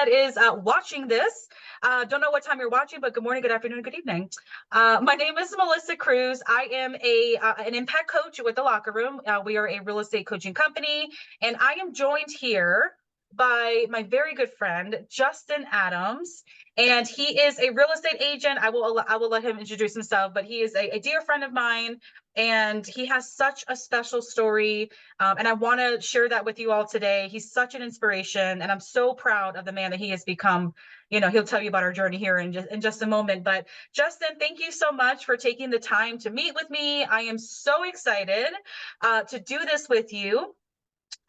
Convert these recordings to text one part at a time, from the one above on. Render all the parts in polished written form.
that is watching this. Don't know what time you're watching, but good morning, good afternoon, good evening. My name is Melissa Cruz. I am an impact coach with The Locker Room. We are a real estate coaching company, and I am joined here by my very good friend, Justin Adams. And he is a real estate agent. I will let him introduce himself, but he is a dear friend of mine, and he has such a special story. And I want to share that with you all today. He's such an inspiration, and I'm so proud of the man that he has become. He'll tell you about our journey here in just a moment. But Justin, thank you so much for taking the time to meet with me. I am so excited to do this with you.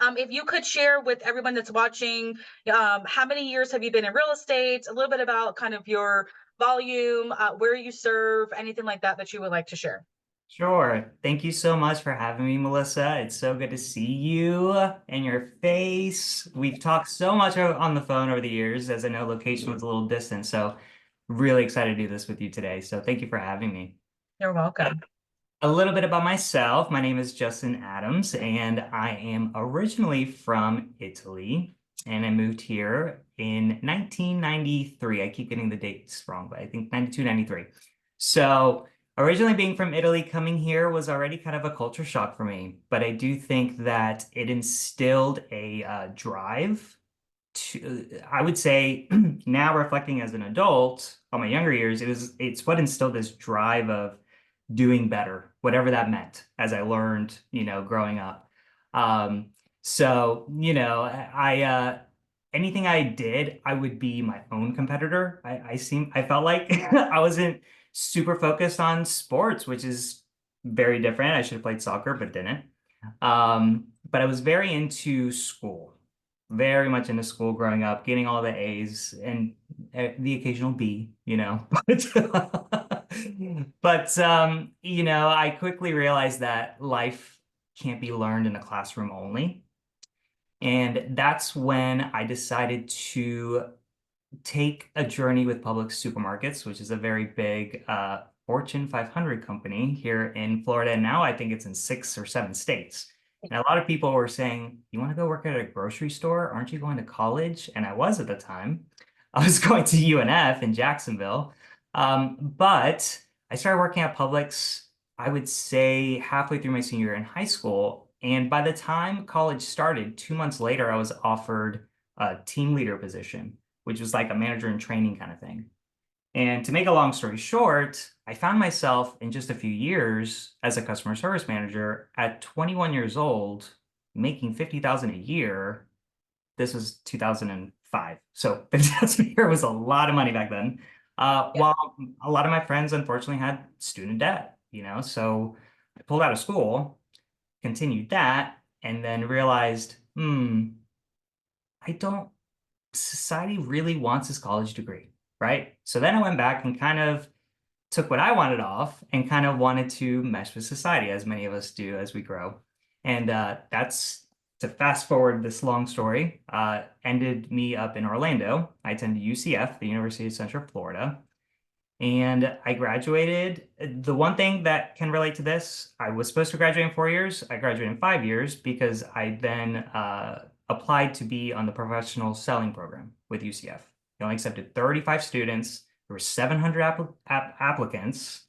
If you could share with everyone that's watching, how many years have you been in real estate, a little bit about kind of your volume, where you serve, anything like that that you would like to share. Sure. Thank you so much for having me, Melissa. It's so good to see you and your face. We've talked so much on the phone over the years, as I know location was a little distant. So really excited to do this with you today. So thank you for having me. You're welcome. A little bit about myself. My name is Justin Adams, and I am originally from Italy, and I moved here in 1993. I keep getting the dates wrong, but I think 92, 93. So originally being from Italy, coming here was already kind of a culture shock for me, but I do think that it instilled a drive to, I would say now reflecting as an adult on my younger years, it's what instilled this drive of doing better, whatever that meant, as I learned, growing up. I anything I did, I would be my own competitor. I felt like I wasn't super focused on sports, which is very different. I should have played soccer, but didn't. But I was very into school, very much into school growing up, getting all the A's and the occasional B. But I quickly realized that life can't be learned in a classroom only. And that's when I decided to take a journey with Publix Supermarkets, which is a very big Fortune 500 company here in Florida. And now I think it's in 6 or 7 states. And a lot of people were saying, you want to go work at a grocery store? Aren't you going to college? And I was at the time. I was going to UNF in Jacksonville. But I started working at Publix, I would say halfway through my senior year in high school. And by the time college started, 2 months later, I was offered a team leader position, which was like a manager in training kind of thing. And to make a long story short, I found myself in just a few years as a customer service manager at 21 years old, making 50,000 a year. This was 2005. So 50,000 a year was a lot of money back then. While a lot of my friends unfortunately had student debt, so I pulled out of school, continued that, and then realized, I don't, society really wants this college degree, right? So then I went back and kind of took what I wanted off and kind of wanted to mesh with society, as many of us do as we grow. And that's to fast forward this long story, ended me up in Orlando. I attended UCF, the University of Central Florida, and I graduated. The one thing that can relate to this, I was supposed to graduate in 4 years. I graduated in 5 years because I then applied to be on the professional selling program with UCF. They only accepted 35 students. There were 700 applicants.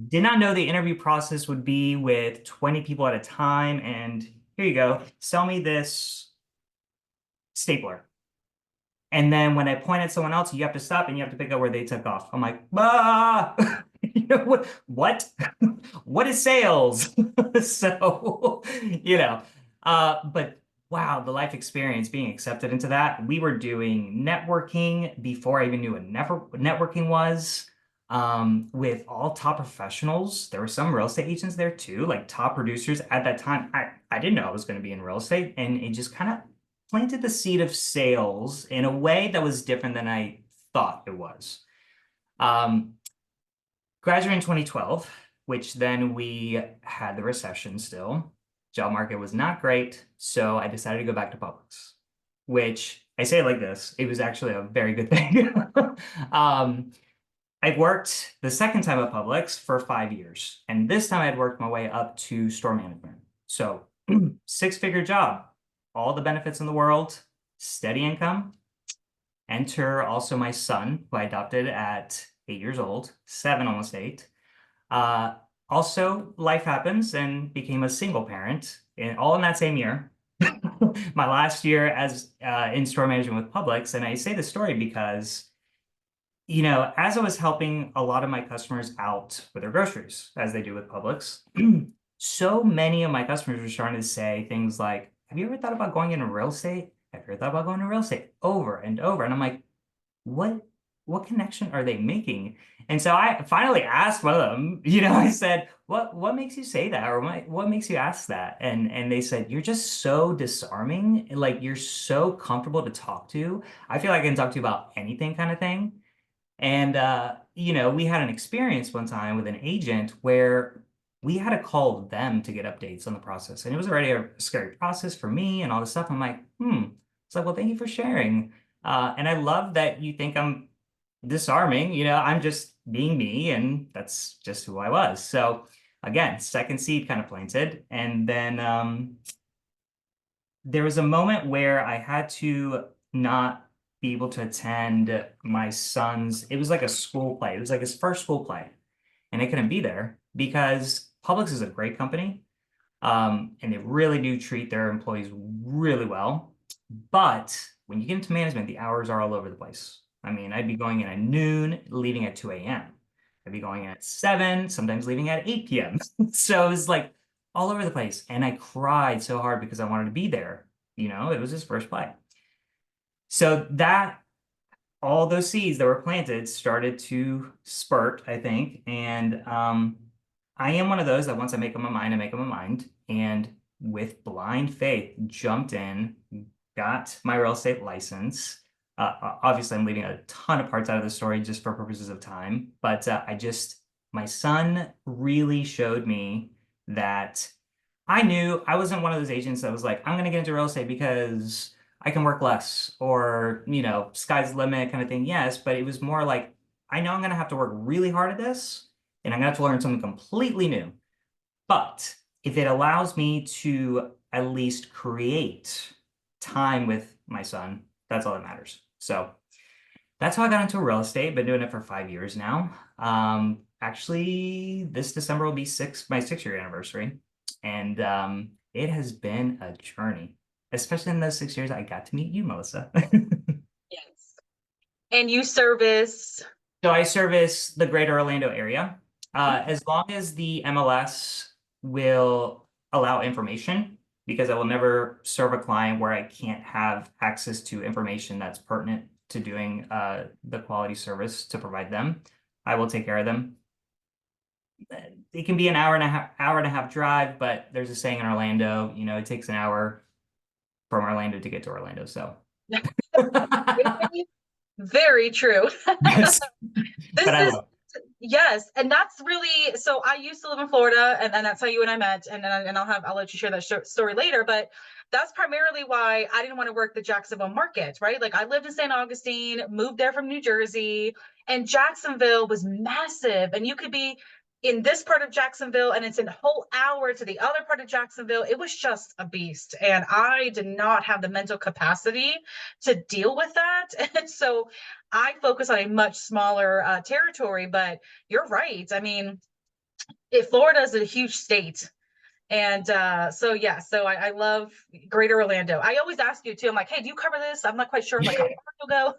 Did not know the interview process would be with 20 people at a time. And here you go, sell me this stapler. And then when I point at someone else, you have to stop and you have to pick up where they took off. I'm like, ah, what? What is sales? So, but wow, the life experience being accepted into that. We were doing networking before I even knew what networking was, with all top professionals. There were some real estate agents there too, like top producers at that time. I didn't know I was going to be in real estate, and it just kind of planted the seed of sales in a way that was different than I thought it was. Graduated in 2012, which then we had the recession still. Job market was not great, so I decided to go back to Publix, which I say it like this, it was actually a very good thing. I worked the second time at Publix for 5 years, and this time I'd worked my way up to store management. So 6-figure job, all the benefits in the world, steady income, Enter also my son, who I adopted at 8 years old, seven, almost eight. Uh, Also, life happens and became a single parent, all in that same year. My last year as in store management with Publix, and I say this story because as I was helping a lot of my customers out with their groceries, as they do with Publix, so many of my customers were starting to say things like, "Have you ever thought about going into real estate? Have you ever thought about going into real estate?" Over and over, and I'm like, what what connection are they making? And so I finally asked one of them, I said, what makes you say that? Or what makes you ask that? And they said, "You're just so disarming. Like you're so comfortable to talk to. I feel like I can talk to you about anything," kind of thing. And we had an experience one time with an agent where we had to call them to get updates on the process. And it was already a scary process for me and all this stuff. I'm like, hmm. It's like, well, thank you for sharing. And I love that you think I'm disarming. I'm just being me, and that's just who I was. So again, second seed kind of planted. And then there was a moment where I had to not be able to attend my son's, it was like a school play. It was like his first school play, and I couldn't be there because Publix is a great company. And they really do treat their employees really well. But when you get into management, the hours are all over the place. I mean, I'd be going in at noon, leaving at 2 a.m. I'd be going in at 7, sometimes leaving at 8 p.m. So it was like all over the place. And I cried so hard because I wanted to be there. It was his first play. So that all those seeds that were planted started to spurt, I think. And I am one of those that once I make up my mind, I make up my mind. And with blind faith, jumped in, got my real estate license. Obviously, I'm leaving a ton of parts out of the story just for purposes of time. But my son really showed me that I knew I wasn't one of those agents that was like, I'm going to get into real estate because I can work less or, sky's the limit kind of thing. Yes, but it was more like, I know I'm going to have to work really hard at this and I'm going to have to learn something completely new. But if it allows me to at least create time with my son, that's all that matters. So that's how I got into real estate. Been doing it for 5 years now. Actually, this December will be my 6 year anniversary. And it has been a journey, especially in those 6 years. I got to meet you, Melissa. Yes. And you service. So I service the greater Orlando area. As long as the MLS will allow information, because I will never serve a client where I can't have access to information that's pertinent to doing the quality service to provide them. I will take care of them. It can be an hour and a half drive, but there's a saying in Orlando, it takes an hour from Orlando to get to Orlando. So Very, very true. yes, but This I is love Yes, and that's really, so I used to live in Florida, and that's how you and I met, and I'll let you share that story later, but that's primarily why I didn't want to work the Jacksonville market, right? Like I lived in St. Augustine, moved there from New Jersey, and Jacksonville was massive, and you could be in this part of Jacksonville and it's a whole hour to the other part of Jacksonville. It was just a beast, and I did not have the mental capacity to deal with that. And so I focus on a much smaller territory, but you're right. I mean, Florida is a huge state. And so I love Greater Orlando. I always ask you too. I'm like, hey, do you cover this? I'm not quite sure like how far you'll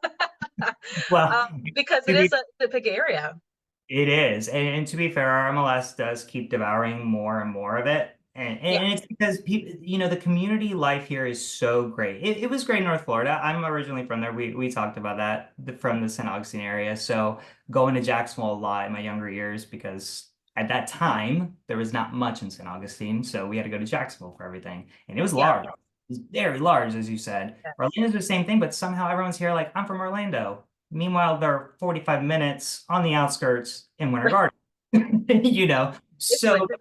go. well, Because it to be is a big area. It is. And to be fair, our MLS does keep devouring more and more of it. Yeah. And it's because people, the community life here is so great. It was great in North Florida. I'm originally from there. We talked about that from the St. Augustine area. So going to Jacksonville a lot in my younger years because at that time there was not much in St. Augustine. So we had to go to Jacksonville for everything. And it was Yeah. large. It was very large, as you said. Yeah. Orlando's the same thing, but somehow everyone's here like, I'm from Orlando. Meanwhile, they're 45 minutes on the outskirts in Winter Garden. It's So winter.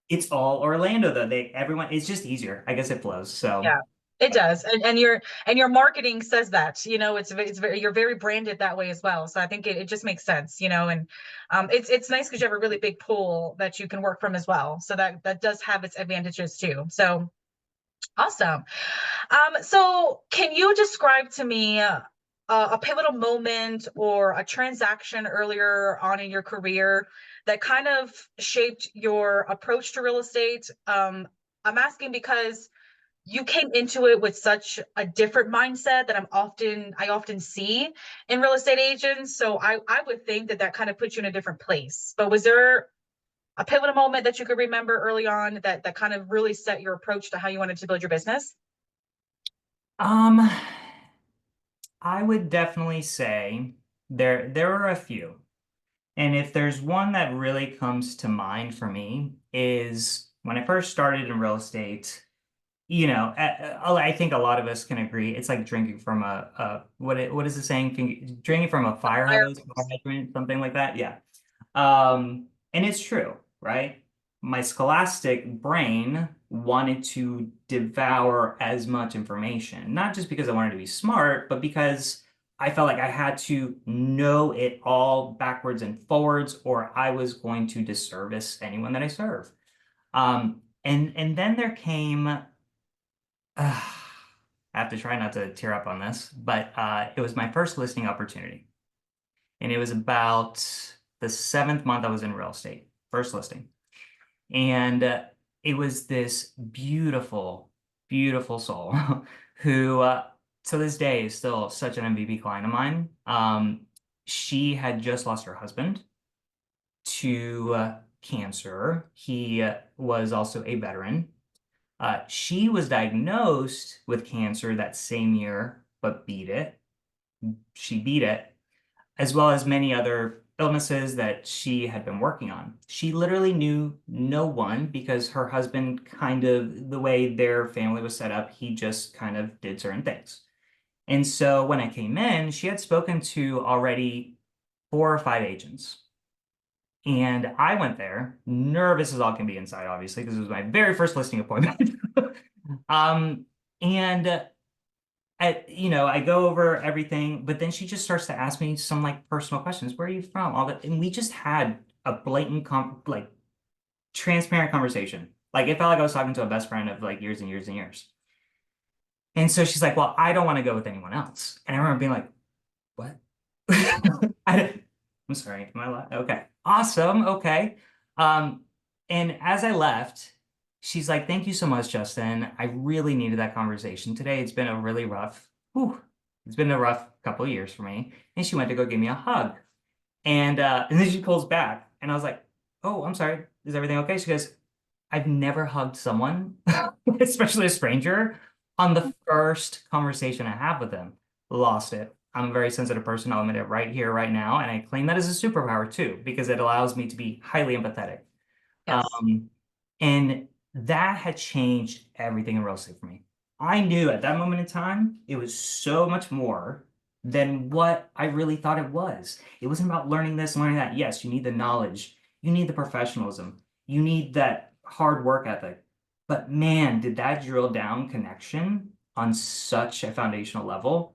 it's all Orlando though. Everyone, it's just easier. I guess it flows. So Yeah, it does. And your marketing says that, it's very, you're very branded that way as well. So I think it just makes sense, and it's nice because you have a really big pool that you can work from as well. So that does have its advantages too. So awesome. So can you describe to me a pivotal moment or a transaction earlier on in your career that kind of shaped your approach to real estate? I'm asking because you came into it with such a different mindset that I often see in real estate agents. So I would think that that kind of puts you in a different place. But was there a pivotal moment that you could remember early on that kind of really set your approach to how you wanted to build your business? Um, I would definitely say there are a few. And if there's one that really comes to mind for me is when I first started in real estate, I think a lot of us can agree. It's like drinking from what is the saying? Drinking from a fire hose, fire hydrant, something like that. Yeah. And it's true, right? My scholastic brain wanted to devour as much information, not just because I wanted to be smart, but because I felt like I had to know it all backwards and forwards, or I was going to disservice anyone that I serve. And then there came, I have to try not to tear up on this, but it was my first listing opportunity. And it was about the seventh month I was in real estate, first listing. And it was this beautiful, beautiful soul who, to this day, is still such an MVP client of mine. She had just lost her husband to cancer. He was also a veteran. She was diagnosed with cancer that same year, but beat it. She beat it, as well as many other illnesses that she had been working on. She literally knew no one because her husband, kind of the way their family was set up, he just kind of did certain things. And so when I came in, she had spoken to already 4 or 5 agents. And I went there, nervous as all can be inside, obviously, because it was my very first listing appointment. Um, and I go over everything, but then she just starts to ask me some like personal questions. Where are you from? All that, and we just had a blatant, like transparent conversation. Like it felt like I was talking to a best friend of like years and years and years. And so she's like, "Well, I don't want to go with anyone else." And I remember being like, "What?" I'm sorry. Am I allowed? Okay. Awesome. Okay. Um, and as I left, she's like, "Thank you so much, Justin. I really needed that conversation today. It's been a rough couple of years for me." And she went to go give me a hug. And then she pulls back, and I was like, "Oh, I'm sorry. Is everything okay?" She goes, "I've never hugged someone, especially a stranger, on the first conversation I have with them. Lost it. I'm a very sensitive person. I'll admit it right here, right now. And I claim that as a superpower too, because it allows me to be highly empathetic. Yes. Um, and that had changed everything in real estate for me. I knew at that moment in time, it was so much more than what I really thought it was. It wasn't about learning this, learning that. Yes, you need the knowledge, you need the professionalism, you need that hard work ethic. But man, did that drill down connection on such a foundational level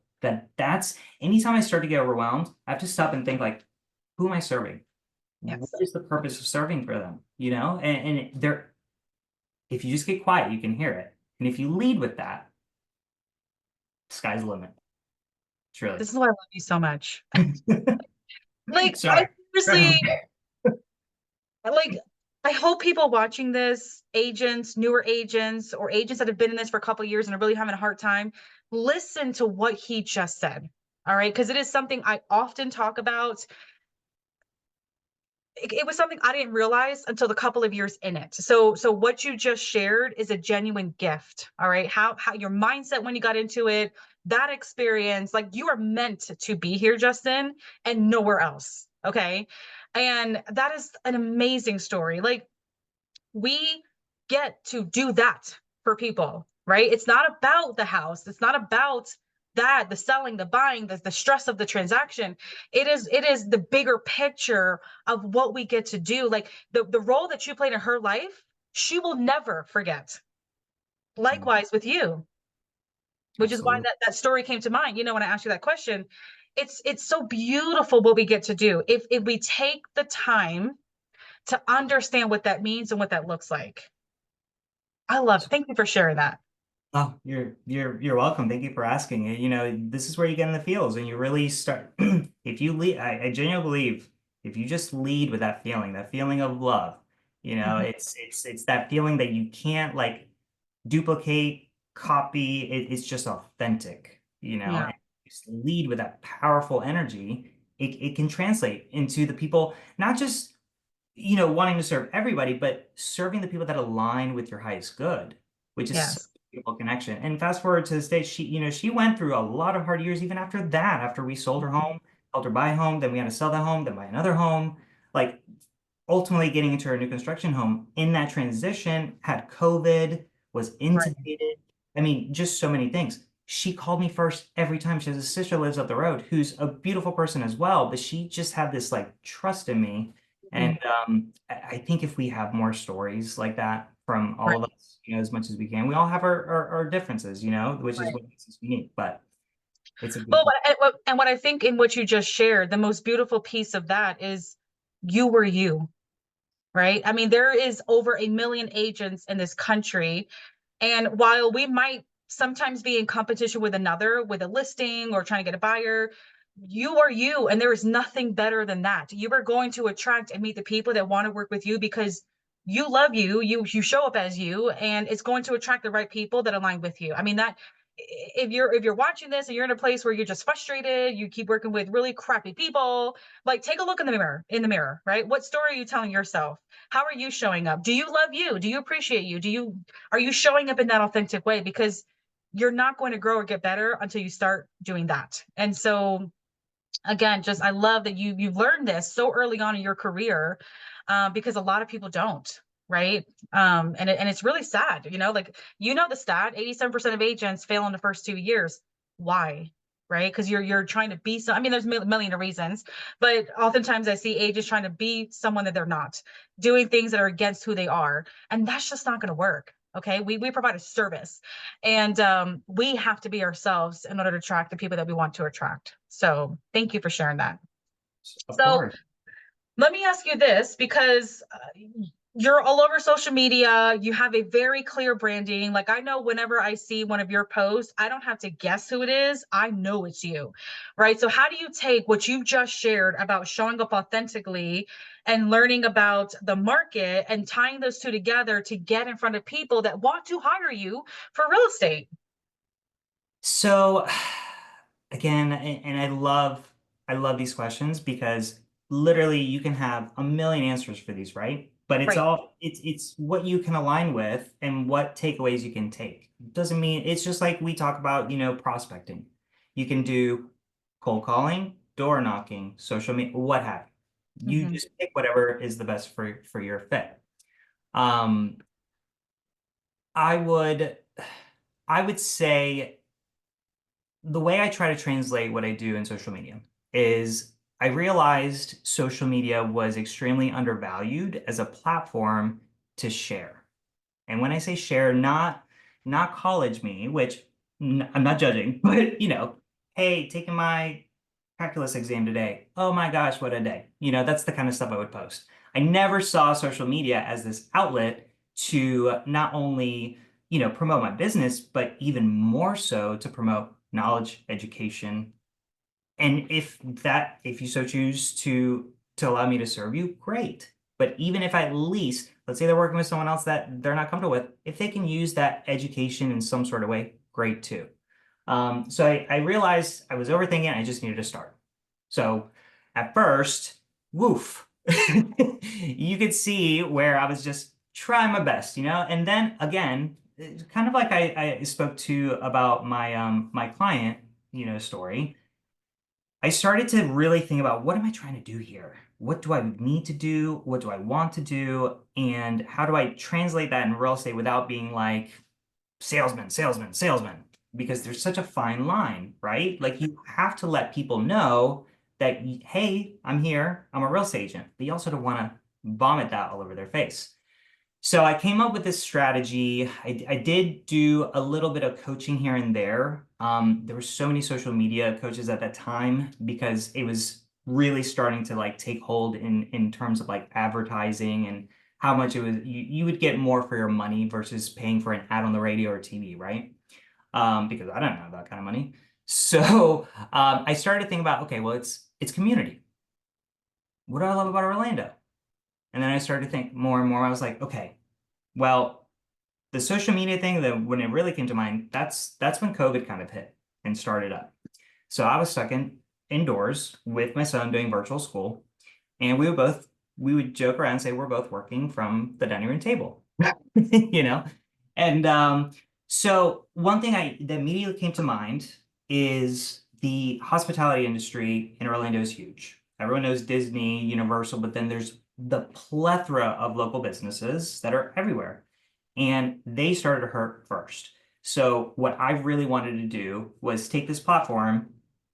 that's anytime I start to get overwhelmed, I have to stop and think like, who am I serving? What Yes. is the purpose of serving for them? And there, if you just get quiet, you can hear it. And if you lead with that, sky's the limit. Truly. This is why I love you so much. Like I Sorry. seriously like I hope people watching this, agents, newer agents, or agents that have been in this for a couple of years and are really having a hard time, listen to what he just said. All right. Because it is something I often talk about. It was something I didn't realize until the couple of years in it. So what you just shared is a genuine gift. All right. How your mindset when you got into it, that experience, like you are meant to be here, Justin, and nowhere else. Okay. And that is an amazing story. Like we get to do that for people, right? It's not about the house. It's not about that, the selling, the buying, the stress of the transaction. It is the bigger picture of what we get to do. Like the role that you played in her life, she will never forget. Likewise with you, which is why Absolutely. that story came to mind. When I asked you that question, it's so beautiful what we get to do if we take the time to understand what that means and what that looks like. I love it. Thank you for sharing that. Oh, you're welcome. Thank you for asking. This is where you get in the feels and you really start if you lead, I genuinely believe if you just lead with that feeling of love, Mhm. it's that feeling that you can't like duplicate, copy. It's just authentic, Yeah. and just lead with that powerful energy. It can translate into the people, not just wanting to serve everybody, but serving the people that align with your highest good, which is such Yes. a beautiful connection. And fast forward to this day, she went through a lot of hard years even after that, after we sold her Mhm. home, helped her buy a home, then we had to sell that home, then buy another home. Like ultimately getting into her new construction home in that transition, had COVID, was Right. intubated. I mean, just so many things. She called me first every time. She has a sister lives up the road who's a beautiful person as well, but she just had this like trust in me. And Mhm. I think if we have more stories like that from all of Right. us, as much as we can, we all have our differences, which is Right. what makes us unique. But it's a Well, beautiful. what I think in what you just shared, the most beautiful piece of that is you were you, right? I mean, there is over 1 million agents in this country. And while we might sometimes be in competition with another, with a listing or trying to get a buyer, you are you. And there is nothing better than that. You are going to attract and meet the people that want to work with you because you love you, you show up as you, and it's going to attract the right people that align with you. I mean, that if you're watching this and you're in a place where you're just frustrated, you keep working with really crappy people, like take a look in the mirror, right? What story are you telling yourself? How are you showing up? Do you love you? Do you appreciate you? Are you showing up in that authentic way? Because you're not going to grow or get better until you start doing that. And so again, just I love that you've learned this so early on in your career, because a lot of people don't, right? And it's really sad, like the stat, 87% of agents fail in the first 2 years. Why? Right? Because you're trying to be some. I mean, there's a million of reasons, but oftentimes I see agents trying to be someone that they're not, doing things that are against who they are, and that's just not going to work. Okay, we provide a service, and we have to be ourselves in order to attract the people that we want to attract. So thank you for sharing that. Of So course. let me ask you this, because you're all over social media, you have a very clear branding. Like, I know whenever I see one of your posts, I don't have to guess who it is, I know it's you, right? So how do you take what you just shared about showing up authentically and learning about the market and tying those two together to get in front of people that want to hire you for real estate? So again, and I love these questions because literally you can have a million answers for these, right? But it's Right. all it's what you can align with and what takeaways you can take. Doesn't mean it's just like we talk about, prospecting. You can do cold calling, door knocking, social media, what have you. You Hmm. just pick whatever is the best for your fit. Um, I would I would say the way I try to translate what I do in social media is I realized social media was extremely undervalued as a platform to share. And when I say share, not college me, which I'm not judging, but hey, taking my calculus exam today. Oh my gosh, what a day. That's the kind of stuff I would post. I never saw social media as this outlet to not only, promote my business, but even more so to promote knowledge, education, and if you so choose to allow me to serve you, great. But even if at least, let's say they're working with someone else that they're not comfortable with, if they can use that education in some sort of way, great too. So I realized I was overthinking. I just needed to start. So at first, woof, you could see where I was just trying my best, and then again, it's kind of like I spoke to about my client, story. I started to really think about what am I trying to do here? What do I need to do? What do I want to do? And how do I translate that in real estate without being like salesman, salesman, salesman? Because there's such a fine line, right? Like you have to let people know that, hey, I'm here, I'm a real estate agent. But you also don't want to vomit that all over their face. So I came up with this strategy. I did do a little bit of coaching here and there. There were so many social media coaches at that time because it was really starting to like take hold in terms of like advertising and how much it was you would get more for your money versus paying for an ad on the radio or TV, right? because I don't have that kind of money. So I started to think about, okay, well, it's community. What do I love about Orlando? And then I started to think more and more. I was like, okay, well, the social media thing, that when it really came to mind, that's when COVID kind of hit and started up. So I was stuck indoors with my son doing virtual school, and we would joke around and say we're both working from the dining room table, you know? And so one thing that immediately came to mind is the hospitality industry in Orlando is huge. Everyone knows Disney, Universal, but then there's the plethora of local businesses that are everywhere. And they started to hurt first. So what I really wanted to do was take this platform,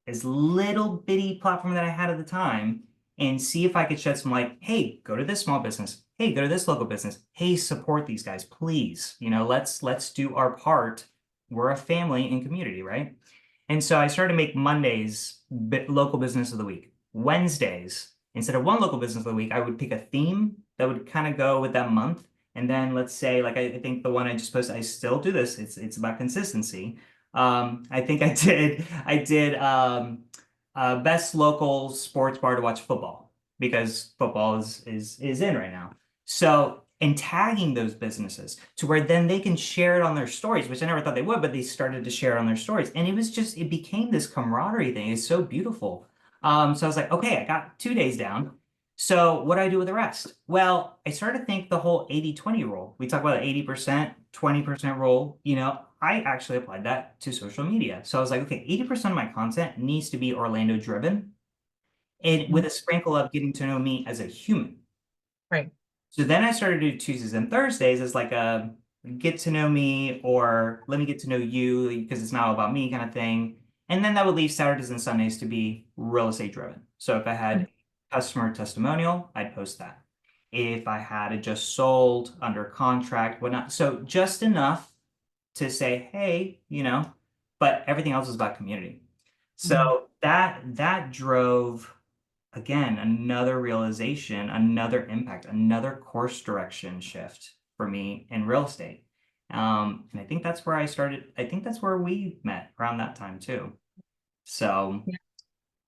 this little bitty platform that I had at the time, and see if I could shed some light. Hey, go to this small business. Hey, go to this local business. Hey, support these guys, please. Let's do our part. We're a family and community, right? And so I started to make Mondays local business of the week. Wednesdays, instead of one local business of the week, I would pick a theme that would kind of go with that month. And then let's say, like I think the one I just posted, I still do this. It's about consistency. I think I did best local sports bar to watch football because football is in right now. So, and tagging those businesses to where then they can share it on their stories, which I never thought they would, but they started to share it on their stories. And it became this camaraderie thing. It's so beautiful. So I was like, okay, I got 2 days down. So what do I do with the rest? Well, I started to think the whole 80-20 rule. We talk about the 80%, 20% rule. I actually applied that to social media. So I was like, okay, 80% of my content needs to be Orlando driven and Mhm. with a sprinkle of getting to know me as a human. Right. So then I started to do Tuesdays and Thursdays as like a get to know me or let me get to know you because it's not all about me kind of thing. And then that would leave Saturdays and Sundays to be real estate driven. So if I Mhm. had customer testimonial, I'd post that. If I had it just sold under contract, whatnot. So just enough to say, hey, but everything else is about community. Mhm. So that drove again, another realization, another impact, another course direction shift for me in real estate. And I think that's where I started. I think that's where we met around that time too. So, Yeah.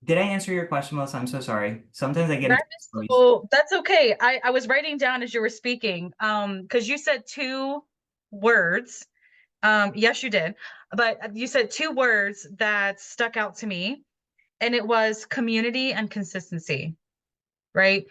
did I answer your question, Melissa? I'm so sorry. Sometimes I get That into is stories. so that's okay. I was writing down as you were speaking, because you said two words. Yes, you did. But you said two words that stuck out to me, and it was community and consistency, right?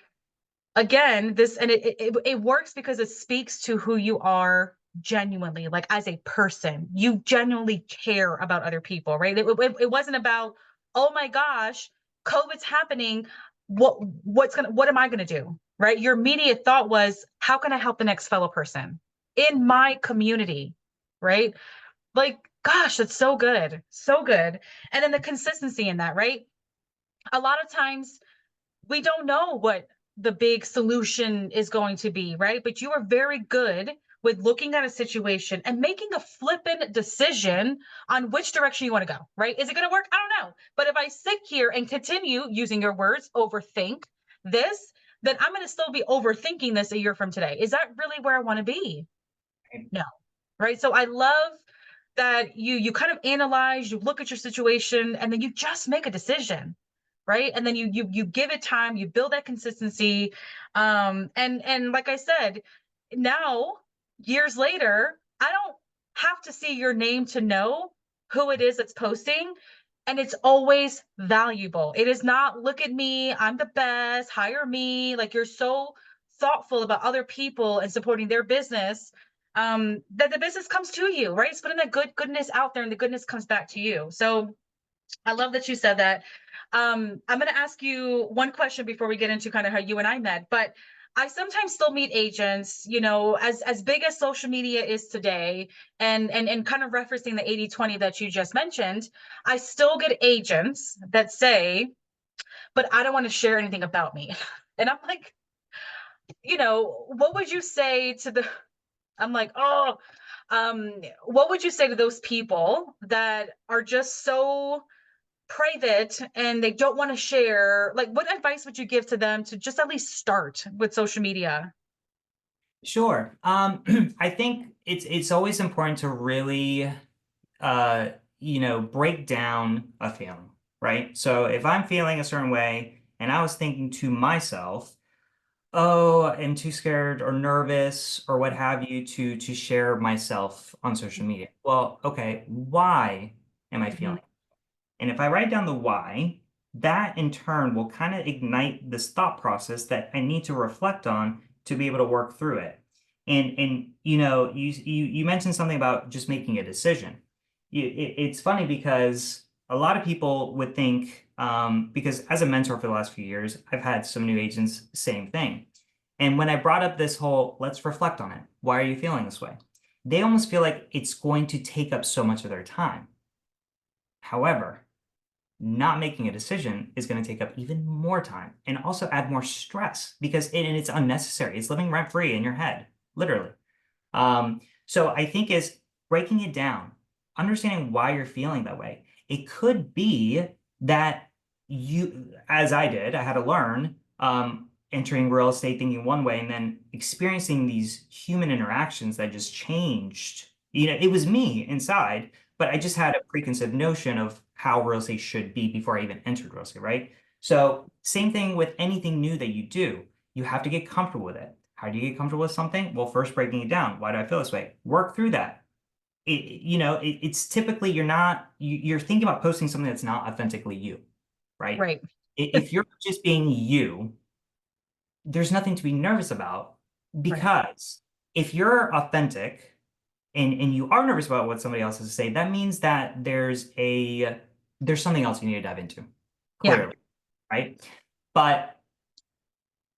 Again, this and it works because it speaks to who you are genuinely, like as a person. You genuinely care about other people, right? It wasn't about, oh my gosh, COVID's happening. What am I gonna do? Right? Your immediate thought was, how can I help the next fellow person in my community? Right? Like, gosh, that's so good. So good. And then the consistency in that, right? A lot of times we don't know what the big solution is going to be, right? But you are very good with looking at a situation and making a flippant decision on which direction you want to go, right? Is it going to work? I don't know. But if I sit here and continue using your words, overthink this, then I'm going to still be overthinking this a year from today. Is that really where I want to be? No. Right? So I love that you kind of analyze, you look at your situation, and then you just make a decision, right? And then you give it time, you build that consistency. And like I said, now years later, I don't have to see your name to know who it is that's posting. And it's always valuable. It is not, look at me, I'm the best, hire me. Like, you're so thoughtful about other people and supporting their business, that the business comes to you, right? It's putting that goodness out there and the goodness comes back to you. So I love that you said that. I'm going to ask you one question before we get into kind of how you and I met, but I sometimes still meet agents, as big as social media is today, and kind of referencing the 80-20 that you just mentioned, I still get agents that say, but I don't want to share anything about me. And I'm like, what would you say to the I'm like, oh, what would you say to those people that are just so private and they don't want to share? Like, what advice would you give to them to just at least start with social media? Sure. I think it's always important to really uh, break down a feeling, right? So if I'm feeling a certain way and I was thinking to myself, oh, I'm too scared or nervous or what have you to share myself on social media. Well, okay, why am I Mhm. feeling? And if I write down the why, that in turn will kind of ignite this thought process that I need to reflect on to be able to work through it. And you mentioned something about just making a decision. It's funny because a lot of people would think, because as a mentor for the last few years, I've had some new agents, same thing. And when I brought up this whole, let's reflect on it. Why are you feeling this way? They almost feel like it's going to take up so much of their time. However, not making a decision is going to take up even more time and also add more stress because and it's unnecessary. It's living rent free in your head, literally. So I think is breaking it down, understanding why you're feeling that way. It could be that you, as I did, I had to learn entering real estate thinking one way and then experiencing these human interactions that just changed. It was me inside, but I just had a preconceived notion of how real estate should be before I even entered real estate, right? So same thing with anything new that you do. You have to get comfortable with it. How do you get comfortable with something? Well, first breaking it down. Why do I feel this way? Work through that. It's typically you're thinking about posting something that's not authentically you, right? Right. If you're just being you, there's nothing to be nervous about Right. because if you're authentic and you are nervous about what somebody else has to say, that means that there's something else you need to dive into, Yeah. clearly, right? But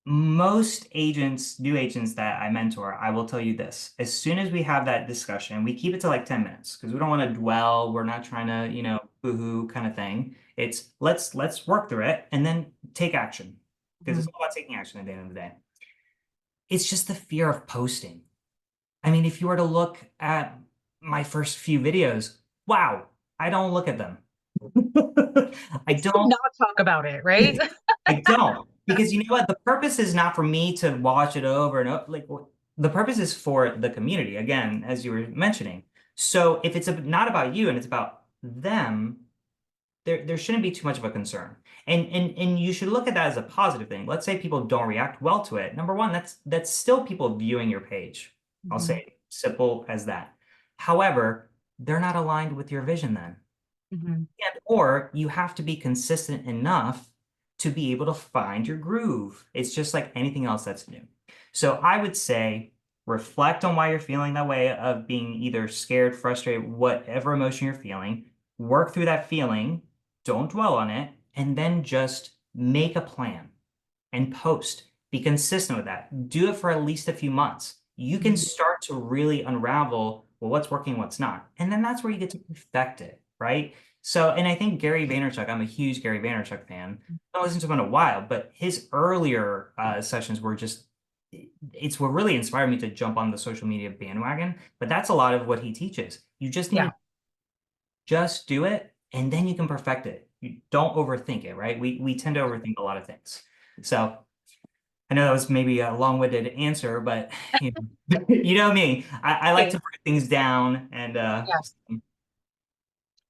most agents, new agents that I mentor, I will tell you this. As soon as we have that discussion, we keep it to like 10 minutes because we don't want to dwell. We're not trying to, boo-hoo kind of thing. It's let's work through it and then take action because it's Mhm. all about taking action at the end of the day. It's just the fear of posting. I mean, if you were to look at my first few videos, wow, I don't look at them. I Let's don't not talk about it, right? I don't. Because you know what? The purpose is not for me to watch it over and over. Like the purpose is for the community, again, as you were mentioning. So if it's not about you and it's about them, there shouldn't be too much of a concern. And you should look at that as a positive thing. Let's say people don't react well to it. Number one, that's still people viewing your page. I'll Mhm. say simple as that. However, they're not aligned with your vision then. Mhm. Or you have to be consistent enough to be able to find your groove. It's just like anything else that's new. So I would say reflect on why you're feeling that way of being either scared, frustrated, whatever emotion you're feeling. Work through that feeling. Don't dwell on it. And then just make a plan and post. Be consistent with that. Do it for at least a few months. You can Mhm. start to really unravel, well, what's working, what's not. And then that's where you get to perfect it, right? So, and I think Gary Vaynerchuk, I'm a huge Gary Vaynerchuk fan. I haven't listened to him in a while, but his earlier sessions were just, it's what really inspired me to jump on the social media bandwagon. But that's a lot of what he teaches. You just need Yeah. to just do it and then you can perfect it. You don't overthink it, right? We tend to overthink a lot of things. So I know that was maybe a long-winded answer, but you know me. I like to Hey. break things down and Yeah.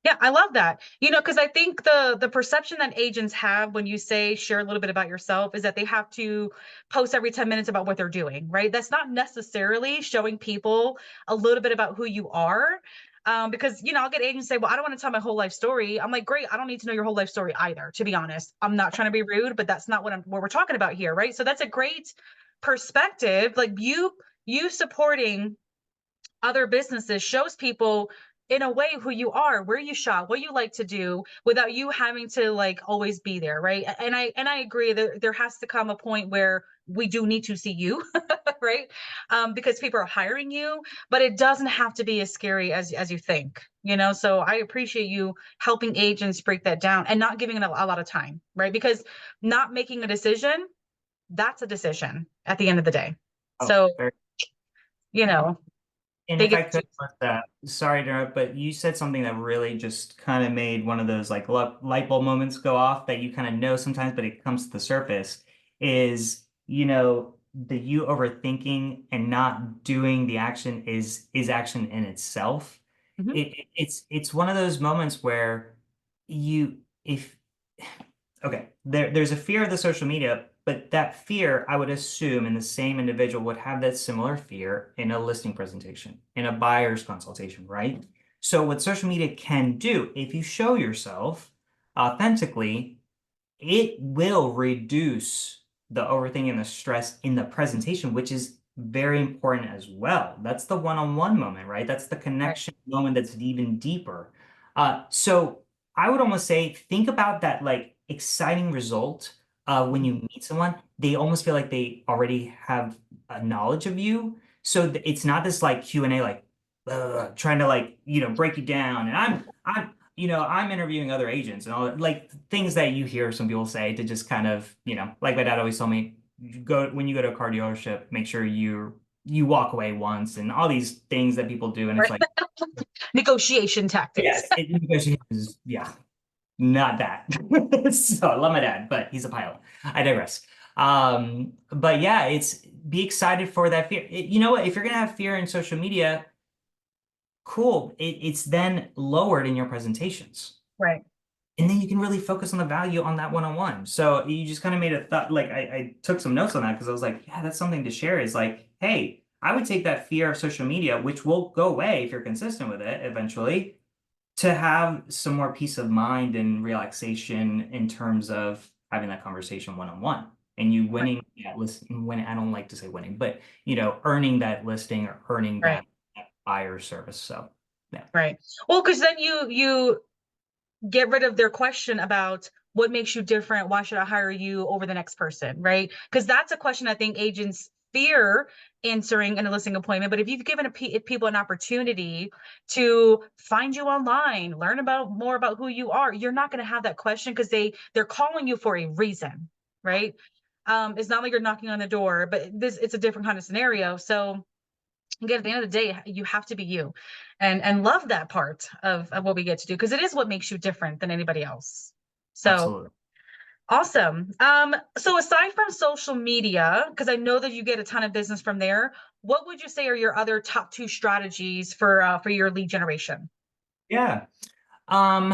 Yeah, I love that. Because I think the perception that agents have when you say share a little bit about yourself is that they have to post every 10 minutes about what they're doing, right? That's not necessarily showing people a little bit about who you are. Because I'll get agents say, "Well, I don't want to tell my whole life story." I'm like, "Great, I don't need to know your whole life story either." To be honest, I'm not trying to be rude, but that's not what we're talking about here, right? So that's a great perspective. Like you supporting other businesses shows people in a way who you are, where you shop, what you like to do without you having to like always be there, right? And I agree that there has to come a point where we do need to see you, right? Because people are hiring you, but it doesn't have to be as scary as you think, So I appreciate you helping agents break that down and not giving it a lot of time, right? Because not making a decision, that's a decision at the end of the day. Oh, So, very. you know, And they if get I to could, sorry to interrupt, but you said something that really just kind of made one of those like light bulb moments go off that you kind of know sometimes, but it comes to the surface is, the you overthinking and not doing the action is action in itself. Mhm. It's one of those moments where you if okay, there's a fear of the social media, but that fear, I would assume, in the same individual would have that similar fear in a listing presentation, in a buyer's consultation, right? So what social media can do, if you show yourself authentically, it will reduce the overthinking and the stress in the presentation, which is very important as well. That's the one-on-one moment, right? That's the Right. connection moment that's even deeper. So I would almost say, think about that like exciting result when you meet someone. They almost feel like they already have a knowledge of you. So it's not this like Q&A, like trying to like, break you down. And I'm interviewing other agents and all that, like things that you hear some people say to just kind of, like my dad always told me, when you go to a car dealership, make sure you walk away once and all these things that people do. And it's Right. like, Negotiation tactics. yes, it is, yeah, not that. So I love my dad, but he's a pilot. I digress. But yeah, it's be excited for that fear. You know what? If you're gonna have fear in social media, cool. It's then lowered in your presentations. Right. And then you can really focus on the value on that one-on-one. So you just kind of made a thought, like I took some notes on that because I was like, yeah, that's something to share is like, hey, I would take that fear of social media, which will go away if you're consistent with it eventually, to have some more peace of mind and relaxation in terms of having that conversation one-on-one. And you Right. winning that listen, when I don't like to say winning, but earning that listing or earning Right. that buyer service. So yeah, Right. Well, because then you get rid of their question about what makes you different. Why should I hire you over the next person? Right. Because that's a question I think agents fear answering in a listing appointment. But if you've given people an opportunity to find you online, learn about more about who you are, you're not going to have that question because they're calling you for a reason. Right. It's not like you're knocking on the door, but it's a different kind of scenario. So again, at the end of the day, you have to be you and love that part of what we get to do because it is what makes you different than anybody else. So absolutely. awesome. So aside from social media, because I know that you get a ton of business from there, what would you say are your other top two strategies for your lead generation? Yeah. Um,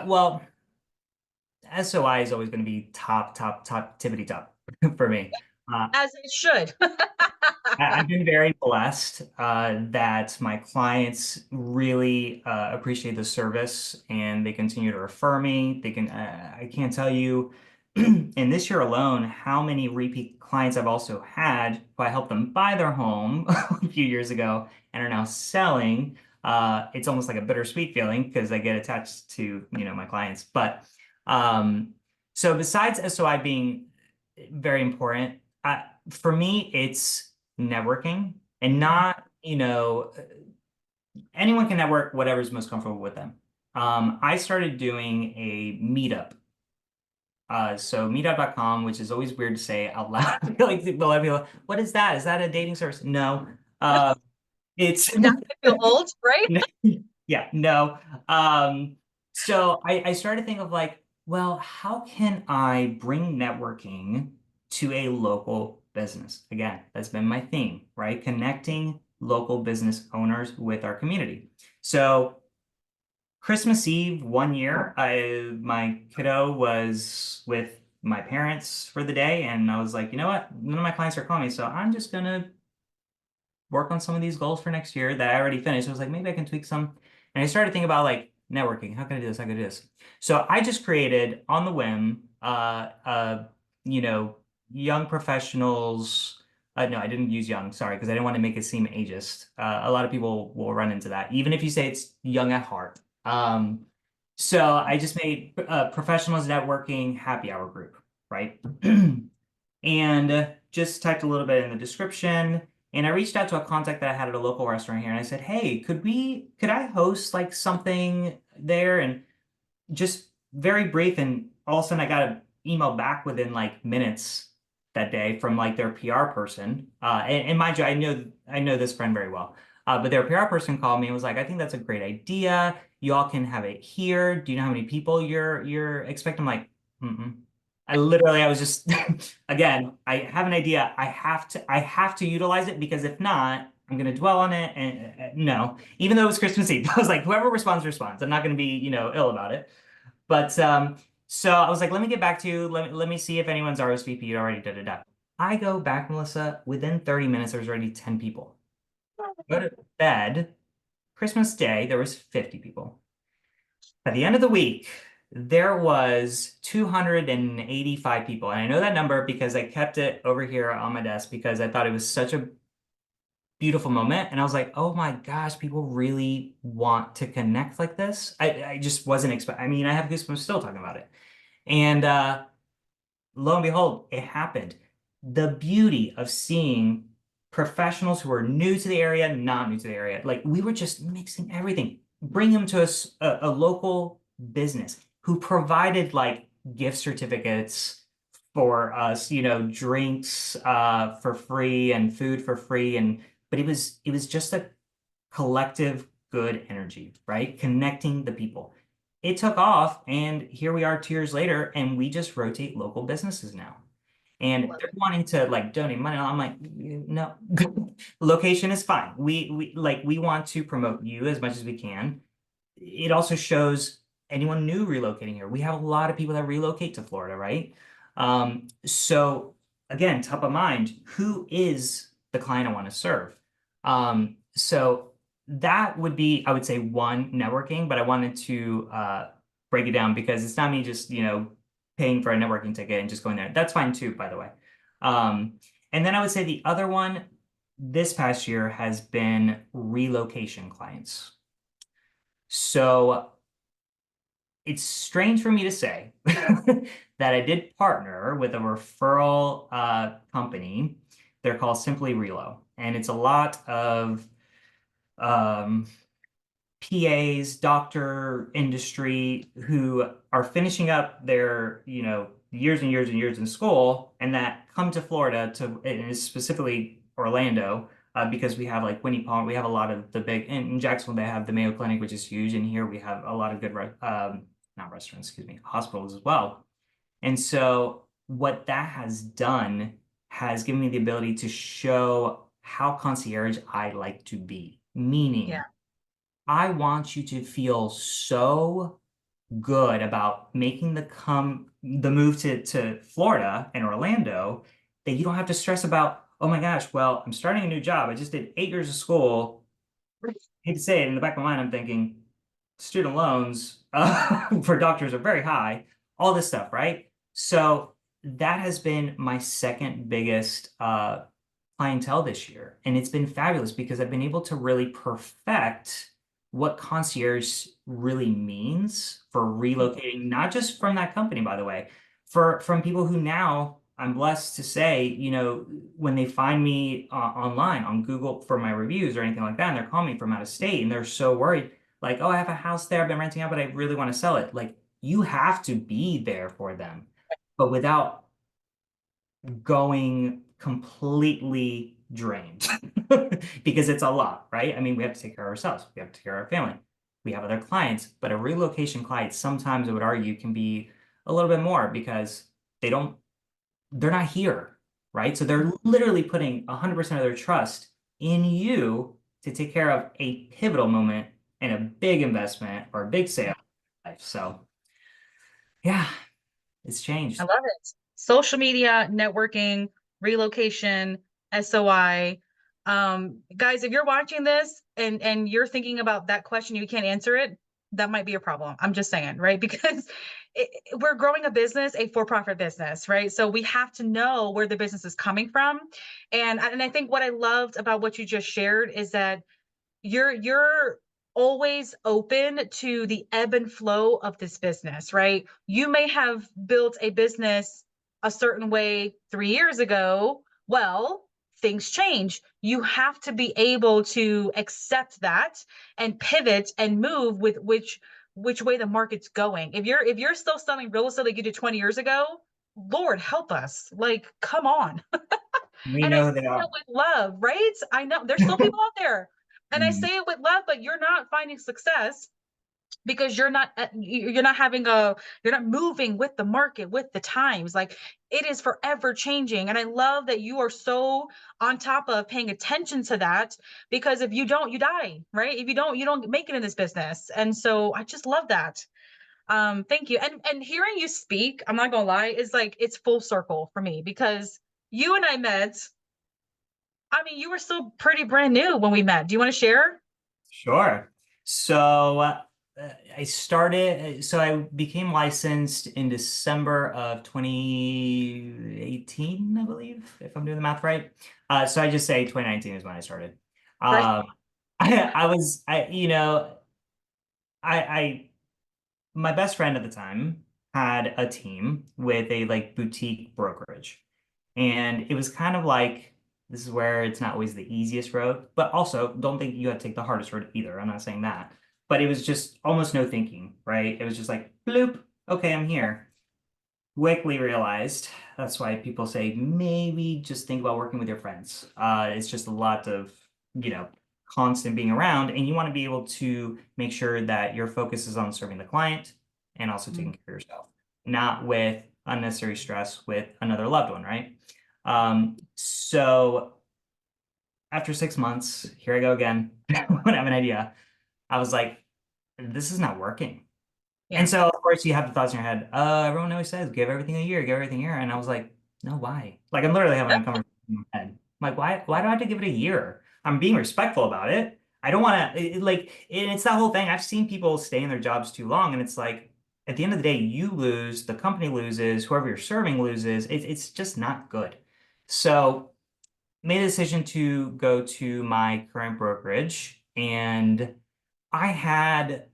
well, SOI is always going to be top, tippity top for me. Uh, As it should. I've been very blessed that my clients really appreciate the service and they continue to refer me. I can't tell you in this year alone how many repeat clients I've also had who I helped them buy their home a few years ago and are now selling. It's almost like a bittersweet feeling because I get attached to, my clients. But so besides SOI being very important, for me, it's networking and not, anyone can network whatever's most comfortable with them. I started doing a meetup. So meetup.com, which is always weird to say out loud. I feel like a lot of people, what is that? Is that a dating service? No. It's Now I feel old, right? yeah, no. So I started to think of like, well, how can I bring networking to a local business? Again, that's been my theme, right? Connecting local business owners with our community. So Christmas Eve, one year, my kiddo was with my parents for the day, and I was like, you know what? None of my clients are calling me, so I'm just gonna work on some of these goals for next year that I already finished. I was like, maybe I can tweak some. And I started thinking about like networking. How can I do this? How can I do this? So I just created on the whim, you know, young professionals. No, I didn't use young, sorry, because I didn't want to make it seem ageist. A lot of people will run into that, even if you say it's young at heart. So I just made professionals networking happy hour group, right? And just typed a little bit in the description. And I reached out to a contact that I had at a local restaurant here, and I said, "Hey, could I host like something there?" And just very brief, and all of a sudden I got an email back within like minutes that day from like their PR person. And mind you, I know this friend very well. But their PR person called me and was like, "I think that's a great idea. You all can have it here. Do you know how many people you're expecting?" I'm like, mm-mm. I was just again, I have an idea. I have to utilize it because if not, I'm going to dwell on it. And no, even though it was Christmas Eve, I was like, whoever responds, responds. I'm not going to be, ill about it. But so I was like, let me get back to you. Let me see if anyone's RSVP'd already. Da da da. I go back, Melissa. Within 30 minutes, there was already 10 people. Go to bed. Christmas Day, there was 50 people. At the end of the week, there was 285 people. And I know that number because I kept it over here on my desk because I thought it was such a beautiful moment. And I was like, oh my gosh, people really want to connect like this. I just wasn't expecting. I mean, I have goosebumps still talking about it. And lo and behold, it happened. The beauty of seeing professionals who are new to the area, not new to the area, like we were just mixing everything, bring them to us a local business who provided like gift certificates for us, drinks for free and food for free, and but it was just a collective good energy, right? Connecting the people. It took off, and here we are 2 years later, and we just rotate local businesses now. And Love they're it. wanting to like donate money. I'm like, no, location is fine. We want to promote you as much as we can. It also shows anyone new relocating here. We have a lot of people that relocate to Florida, right? So again, top of mind, who is the client I want to serve? So that would be, I would say, one, networking, but I wanted to break it down because it's not me just, paying for a networking ticket and just going there. That's fine too, by the way. And then I would say the other one this past year has been relocation clients. So it's strange for me to say that I did partner with a referral company. They're called Simply Relo, and it's a lot of um, PAs, doctor industry who are finishing up their, years and years and years in school and that come to Florida and specifically Orlando, because we have like Winnie Palm, we have a lot of the big, in Jacksonville, they have the Mayo Clinic, which is huge. And here we have a lot of good, not restaurants, excuse me, hospitals as well. And so what that has done has given me the ability to show how concierge I like to be, Yeah. meaning I want you to feel so good about making the move to Florida and Orlando that you don't have to stress about, oh my gosh, well, I'm starting a new job. I just did 8 years of school. I hate to say it, in the back of my mind, I'm thinking student loans for doctors are very high, all this stuff, right? So that has been my second biggest clientele this year. And it's been fabulous because I've been able to really perfect what concierge really means for relocating, not just from that company, by the way, from people who now I'm blessed to say, when they find me online on Google for my reviews or anything like that, and they're calling me from out of state and they're so worried, like, oh, I have a house there I've been renting out, but I really want to sell it. Like, you have to be there for them, but without going completely drained because it's a lot, right? I mean, we have to take care of ourselves. We have to take care of our family. We have other clients, but a relocation client sometimes I would argue can be a little bit more because they're not here, right? So they're literally putting 100% of their trust in you to take care of a pivotal moment and a big investment or a big sale. So yeah, it's I changed. love it. Social media, networking, relocation, SOI. Guys, if you're watching this and you're thinking about that question, you can't answer it, that might be a problem. I'm just saying, right? Because we're growing a business, a for-profit business, right? So we have to know where the business is coming from. And I think what I loved about what you just shared is that you're always open to the ebb and flow of this business, right? You may have built a business a certain way 3 years ago. Well, things change. You have to be able to accept that and pivot and move with which way the market's going. If you're still selling real estate like you did 20 years ago, Lord help us. Like, come on. We And I know say they that are. with love, right? I know there's still people out there. And I Mm. say it with love, but you're not finding success because you're not having a you're not moving with the market, with the times. Like, it is forever changing, and I love that you are so on top of paying attention to that, because if you don't, you die, right? If you don't, you don't make it in this business. And so I just love that. Thank you. And hearing you speak, I'm not gonna lie, is like it's full circle for me, because you and I met, I mean, you were still pretty brand new when we met. Do you want to share? Sure. So so I became licensed in December of 2018, I believe, if I'm doing the math right. So I just say 2019 is when I started. Right. Um, I was, you know, I my best friend at the time had a team with a like boutique brokerage. And it was kind of like this is where it's not always the easiest road, but also don't think you have to take the hardest road either. I'm not saying that. But it was just almost no thinking, right? It was just like bloop, okay, I'm here. Quickly realized that's why people say maybe just think about working with your friends. It's just a lot of, you know, constant being around, and you want to be able to make sure that your focus is on serving the client and also taking Mm. care of yourself, not with unnecessary stress with another loved one, right? So after 6 months, here I go again. When I have an idea, I was like, this is not working. And Yeah. so, of course, you have the thoughts in your head. Everyone always says, give everything a year, give everything a year. And I was like, no, why? Like, I'm literally having a conversation in my head. I'm like, why do I have to give it a year? I'm being respectful about it. I don't want to, it's that whole thing. I've seen people stay in their jobs too long. And it's like, at the end of the day, you lose, the company loses, whoever you're serving loses. It's just not good. So, made a decision to go to my current brokerage. And I had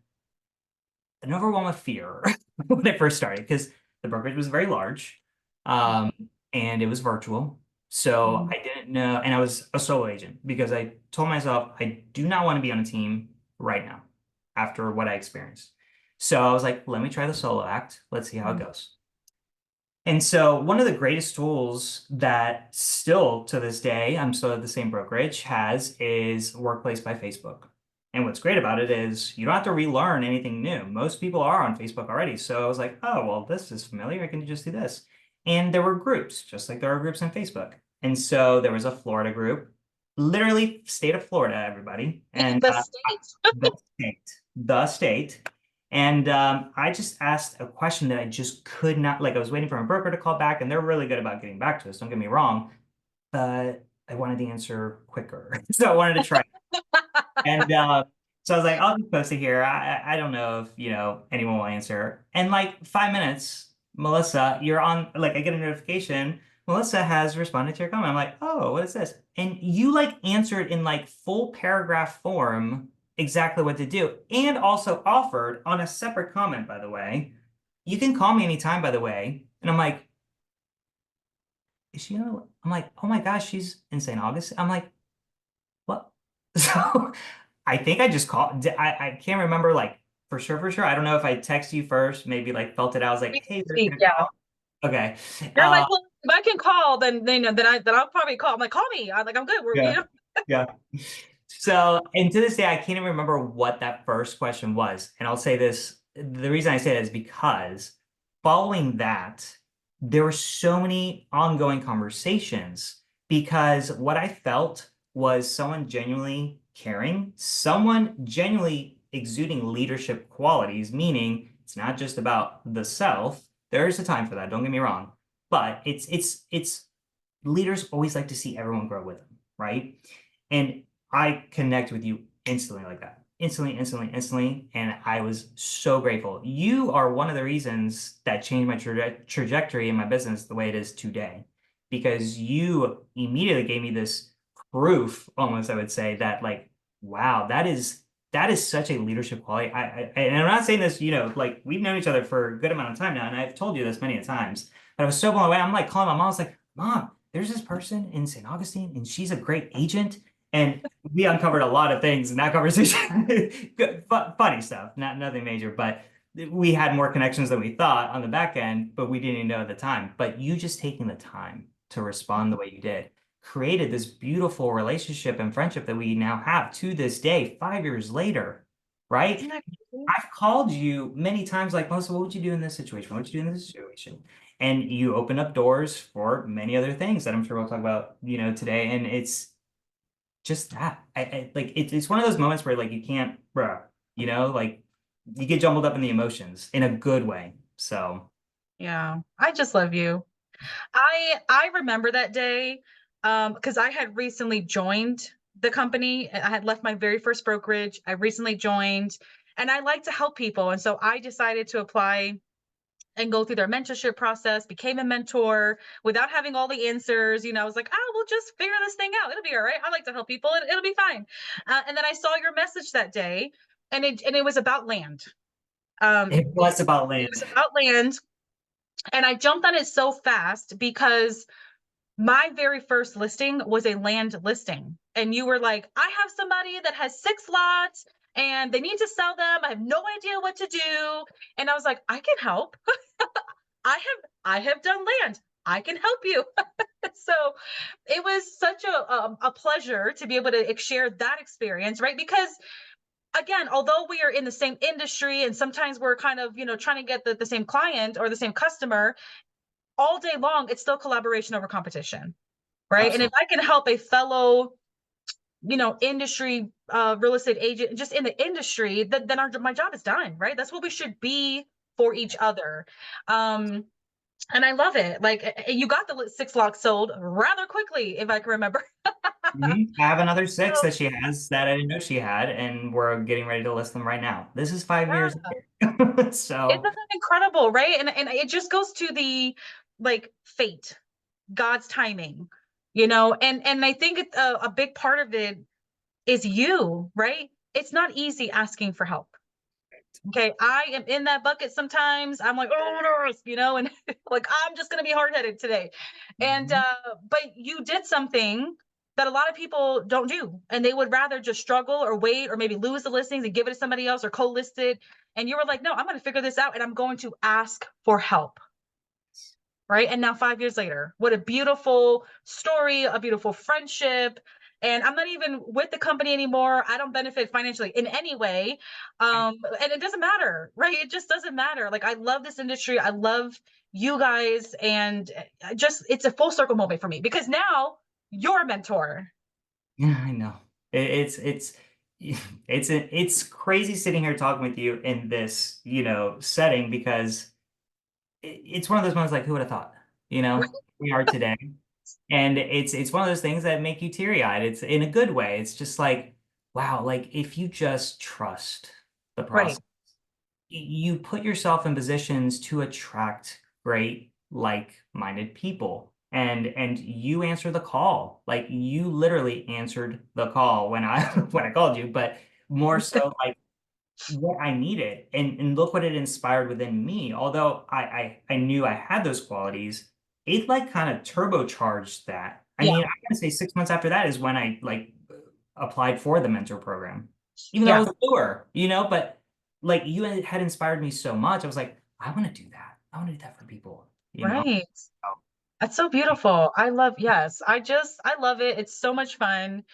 an overwhelming fear when I first started because the brokerage was very large, um, and it was virtual. So Mhm. I didn't know, and I was a solo agent because I told myself I do not want to be on a team right now after what I experienced. So I was like, let me try the solo act. Let's see how it Mhm. goes. And so one of the greatest tools that still to this day, I'm still at the same brokerage, has is Workplace by Facebook. And what's great about it is you don't have to relearn anything new. Most people are on Facebook already. So I was like, oh, well, this is familiar. I can just do this. And there were groups, just like there are groups on Facebook. And so there was a Florida group, literally state of Florida, everybody. And The state. the the state. And I just asked a question that I just could not, like, I was waiting for a broker to call back, and they're really good about getting back to us. Don't get me wrong, but I wanted the answer quicker. So I wanted to try. And so I was like, I'll just post it here. I don't know if, anyone will answer. And like 5 minutes, Melissa, you're on, like, I get a notification. Melissa has responded to your comment. I'm like, oh, what is this? And you like answered in like full paragraph form exactly what to do. And also offered on a separate comment, by the way. You can call me anytime, by the way. And I'm like, is she gonna? I'm like, oh my gosh, she's in St. August. I'm like, what? So I think I just called. I can't remember like for sure. I don't know if I texted you first, maybe like felt it. I was like, We hey, there's speak, gonna yeah. call. Okay. You're like, Uh, well, if I can call, then they know then I'll probably call. I'm like, call me. I'm like, I'm good. yeah, yeah. So, and to this day, I can't even remember what that first question was. And I'll say this, the reason I say that is because following that, there were so many ongoing conversations because what I felt was someone genuinely caring, someone genuinely exuding leadership qualities, meaning it's not just about the self. There is a time for that, don't get me wrong, but it's leaders always like to see everyone grow with them, right? And I connect with you instantly like that. Instantly, instantly, instantly. And I was so grateful. You are one of the reasons that changed my trajectory in my business the way it is today. Because you immediately gave me this proof, almost I would say, that like, wow, that is such a leadership quality. And I'm not saying this, like we've known each other for a good amount of time now, and I've told you this many a times. But I was so blown away. I'm like calling my mom. I was like, Mom, there's this person in St. Augustine, and she's a great agent. And we uncovered a lot of things in that conversation. Good, funny stuff, nothing major, but we had more connections than we thought on the back end, but we didn't even know at the time. But you just taking the time to respond the way you did created this beautiful relationship and friendship that we now have to this day, 5 years later, right? Isn't that I've called you many times, like, Melissa, what would you do in this situation? What would you do in this situation? And you open up doors for many other things that I'm sure we'll talk about, today. And it's just that. Like it's one of those moments where like you can't, bruh, like you get jumbled up in the emotions in a good way. So Yeah, I just love you. I remember that day because I had recently joined the company. I had left my very first brokerage. I recently joined and I like to help people. And so I decided to apply and go through their mentorship process, became a mentor without having all the answers. I was like, oh, we'll just figure this thing out. It'll be all right. I like to help people. It'll be fine. And then I saw your message that day and it was about land. it was about It land. was about land. And I jumped on it so fast because my very first listing was a land listing. And you were like, I have somebody that has 6 lots and they need to sell them. I have no idea what to do. And I was like, I can help. I have done land. I can help you. So it was such a pleasure to be able to share that experience, right? Because again, although we are in the same industry and sometimes we're kind of, trying to get the same client or the same customer, all day long, it's still collaboration over competition, right? And if Absolutely. I can help a fellow, industry real estate agent just in the industry, then my job is done, right? That's what we should be for each other. Um, and I love it. Like you got the 6 locks sold rather quickly, if I can remember. I have another six So, that she has that I didn't know she had, and we're getting ready to list them right now. This is 5 years yeah, later. isn't So that incredible, right? And it just goes to the like fate, God's timing, and I think it's a big part of it is you, right? It's not easy asking for help. Okay, I am in that bucket sometimes. I'm like, oh, and like I'm just gonna be hard headed today. And mhm. but you did something that a lot of people don't do, and they would rather just struggle or wait or maybe lose the listings and give it to somebody else or co-list it. And you were like, no, I'm gonna figure this out and I'm going to ask for help. Right. And now 5 years later, what a beautiful story, a beautiful friendship. And I'm not even with the company anymore. I don't benefit financially in any way. And it doesn't matter, right? It just doesn't matter. Like I love this industry. I love you guys. And just it's a full circle moment for me because now you're a mentor. Yeah, I know. It's it's crazy sitting here talking with you in this, setting because it's one of those moments like who would have thought, we are today. And it's one of those things that make you teary-eyed. It's in a good way. It's just like, wow, like if you just trust the Right. process, you put yourself in positions to attract great like-minded people. And you answer the call. Like you literally answered the call when I when I called you, but more so like what I needed. And look what it inspired within me. Although I knew I had those qualities, it like kind of turbocharged that. I Yeah. mean, I'm gonna say 6 months after that is when I like applied for the mentor program. Even though I Yeah. was newer, but like you had inspired me so much. I was like, I want to do that. I want to do that for people. Right. So, That's so beautiful. Yes, I love it. It's so much fun.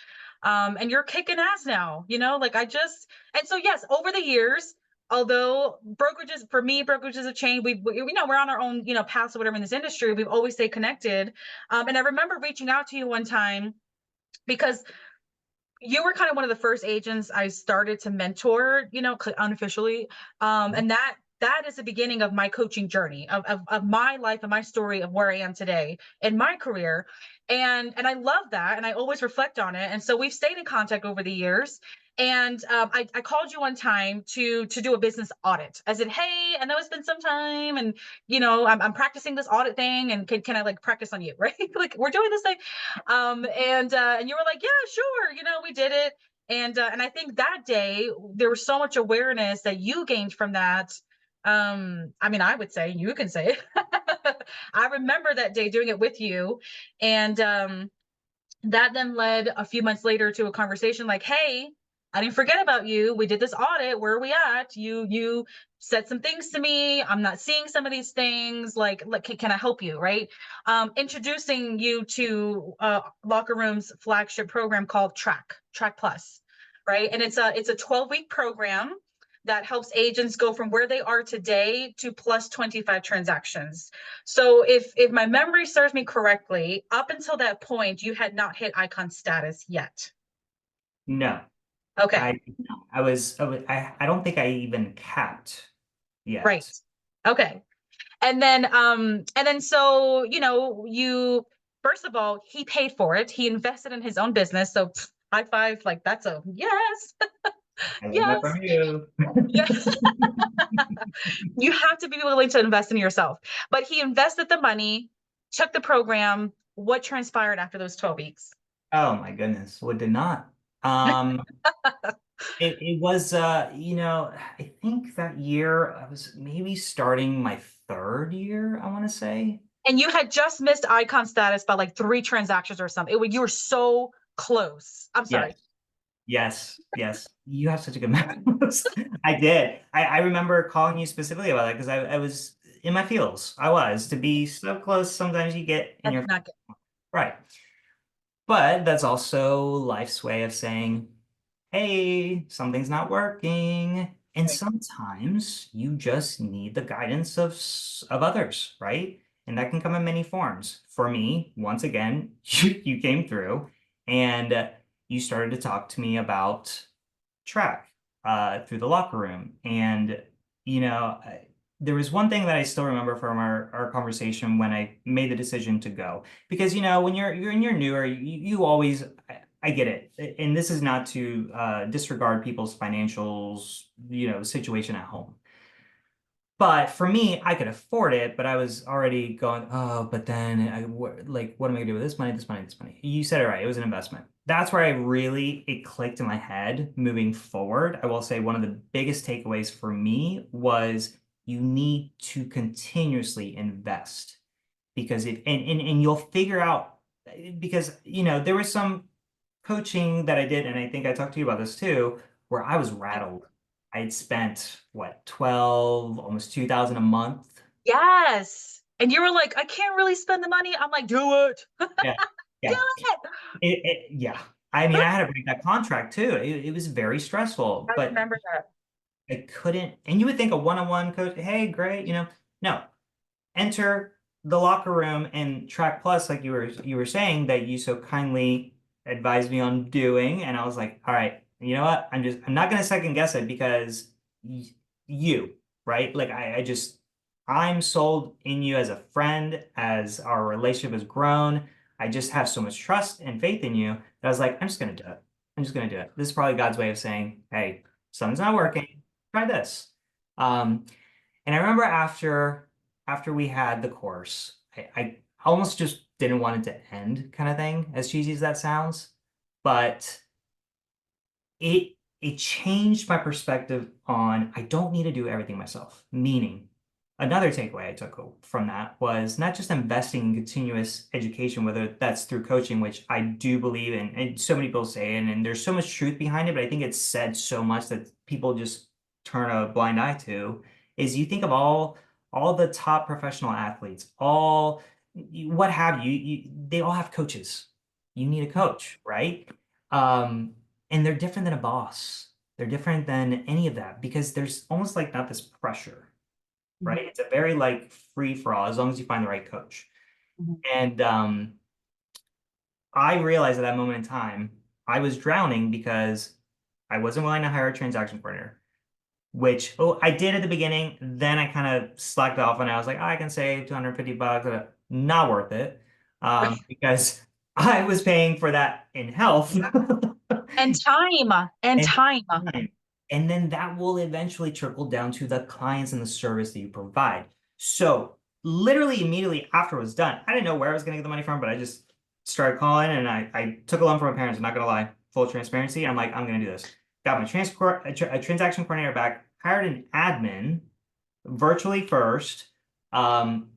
And you're kicking ass now, like and so yes, over the years, although brokerages have changed. We're on our own, paths or whatever in this industry. We've always stayed connected. And I remember reaching out to you one time because you were kind of one of the first agents I started to mentor, unofficially. And that is the beginning of my coaching journey of my life and my story of where I am today in my career. And I love that. And I always reflect on it. And so we've stayed in contact over the years. And I called you one time to do a business audit. I said, hey, I know it's been some time, and I'm practicing this audit thing, and can I like practice on you, right? Like we're doing this thing, and you were like, yeah, sure, we did it. And I think that day there was so much awareness that you gained from that. I mean, I would say, you can say it. I remember that day doing it with you. And that then led a few months later to a conversation like, hey, I didn't forget about you. We did this audit. Where are we at? You said some things to me. I'm not seeing some of these things. Like can I help you? Right. Introducing you to Locker Room's flagship program called Track Plus. Right. And it's a 12-week program that helps agents go from where they are today to plus 25 transactions. So if my memory serves me correctly, up until that point, you had not hit icon status yet. No, Okay, I don't think I even capped right. yet. Okay. And then so, you first of all, he paid for it. He invested in his own business. So high five, like that's a yes. I learned that Yes. from you. Yeah. You have to be willing to invest in yourself. But he invested the money, took the program. What transpired after those 12 weeks? Oh my goodness, what did not? Um, it was I think that year I was maybe starting my third year, I want to say. And you had just missed icon status by like 3 transactions or something. You were so close. I'm Yes. sorry. Yes, yes. You have such a good memory. I did. I remember calling you specifically about that because I was in my feels. I was. To be so close, sometimes you get in That's your not good. right. But that's also life's way of saying, hey, something's not working. And Right. sometimes you just need the guidance of others, right? And that can come in many forms. For me, once again, you came through and you started to talk to me about track through the locker room. And, you know, there was one thing that I still remember from our conversation when I made the decision to go. Because, when you're newer, you always, I get it. And this is not to disregard people's financials, situation at home. But for me, I could afford it, but I was already going, oh, but then what am I gonna do with this money, this money, this money? You said it right. It was an investment. That's where it clicked in my head moving forward. I will say one of the biggest takeaways for me was you need to continuously invest because and you'll figure out because there was some coaching that I did, and I think I talked to you about this too, where I was rattled. I had spent what, 12, almost 2,000 a month. Yes. And you were like, I can't really spend the money. I'm like, do it. Yeah. Do Yeah. Yeah. I mean, I had to break that contract too. It was very stressful, I but remember that. I couldn't. And you would think a one-on-one coach, hey, great, no. Enter the locker room and track plus, like you were saying that you so kindly advised me on doing. And I was like, all right, you know what? I'm not gonna second guess it because you, right? Like I'm sold in you as a friend, as our relationship has grown. I just have so much trust and faith in you that I was like, I'm just gonna do it. I'm just gonna do it. This is probably God's way of saying, hey, something's not working. Try this. Um, and I remember after we had the course, I almost just didn't want it to end kind of thing, as cheesy as that sounds. But it changed my perspective on I don't need to do everything myself. Meaning, another takeaway I took from that was not just investing in continuous education, whether that's through coaching, which I do believe in, and so many people say, and there's so much truth behind it, but I think it's said so much that people just turn a blind eye to, is you think of all the top professional athletes, all what have they all have coaches. You need a coach, right? Um, and they're different than a boss. They're different than any of that because there's almost like not this pressure, Mhm, right? It's a very like free for all as long as you find the right coach. mhm. And I realized at that moment in time, I was drowning because I wasn't willing to hire a transaction partner, which I did at the beginning. Then I kind of slacked off and I was like, I can save 250 bucks. Not worth it because I was paying for that in health. And time and And time. time. And then that will eventually trickle down to the clients and the service that you provide. So literally immediately after it was done, I didn't know where I was going to get the money from, but I just started calling and I took a loan from my parents. I'm not going to lie, full transparency. I'm like, I'm going to do this. Got my a transaction coordinator back, hired an admin virtually first. Um,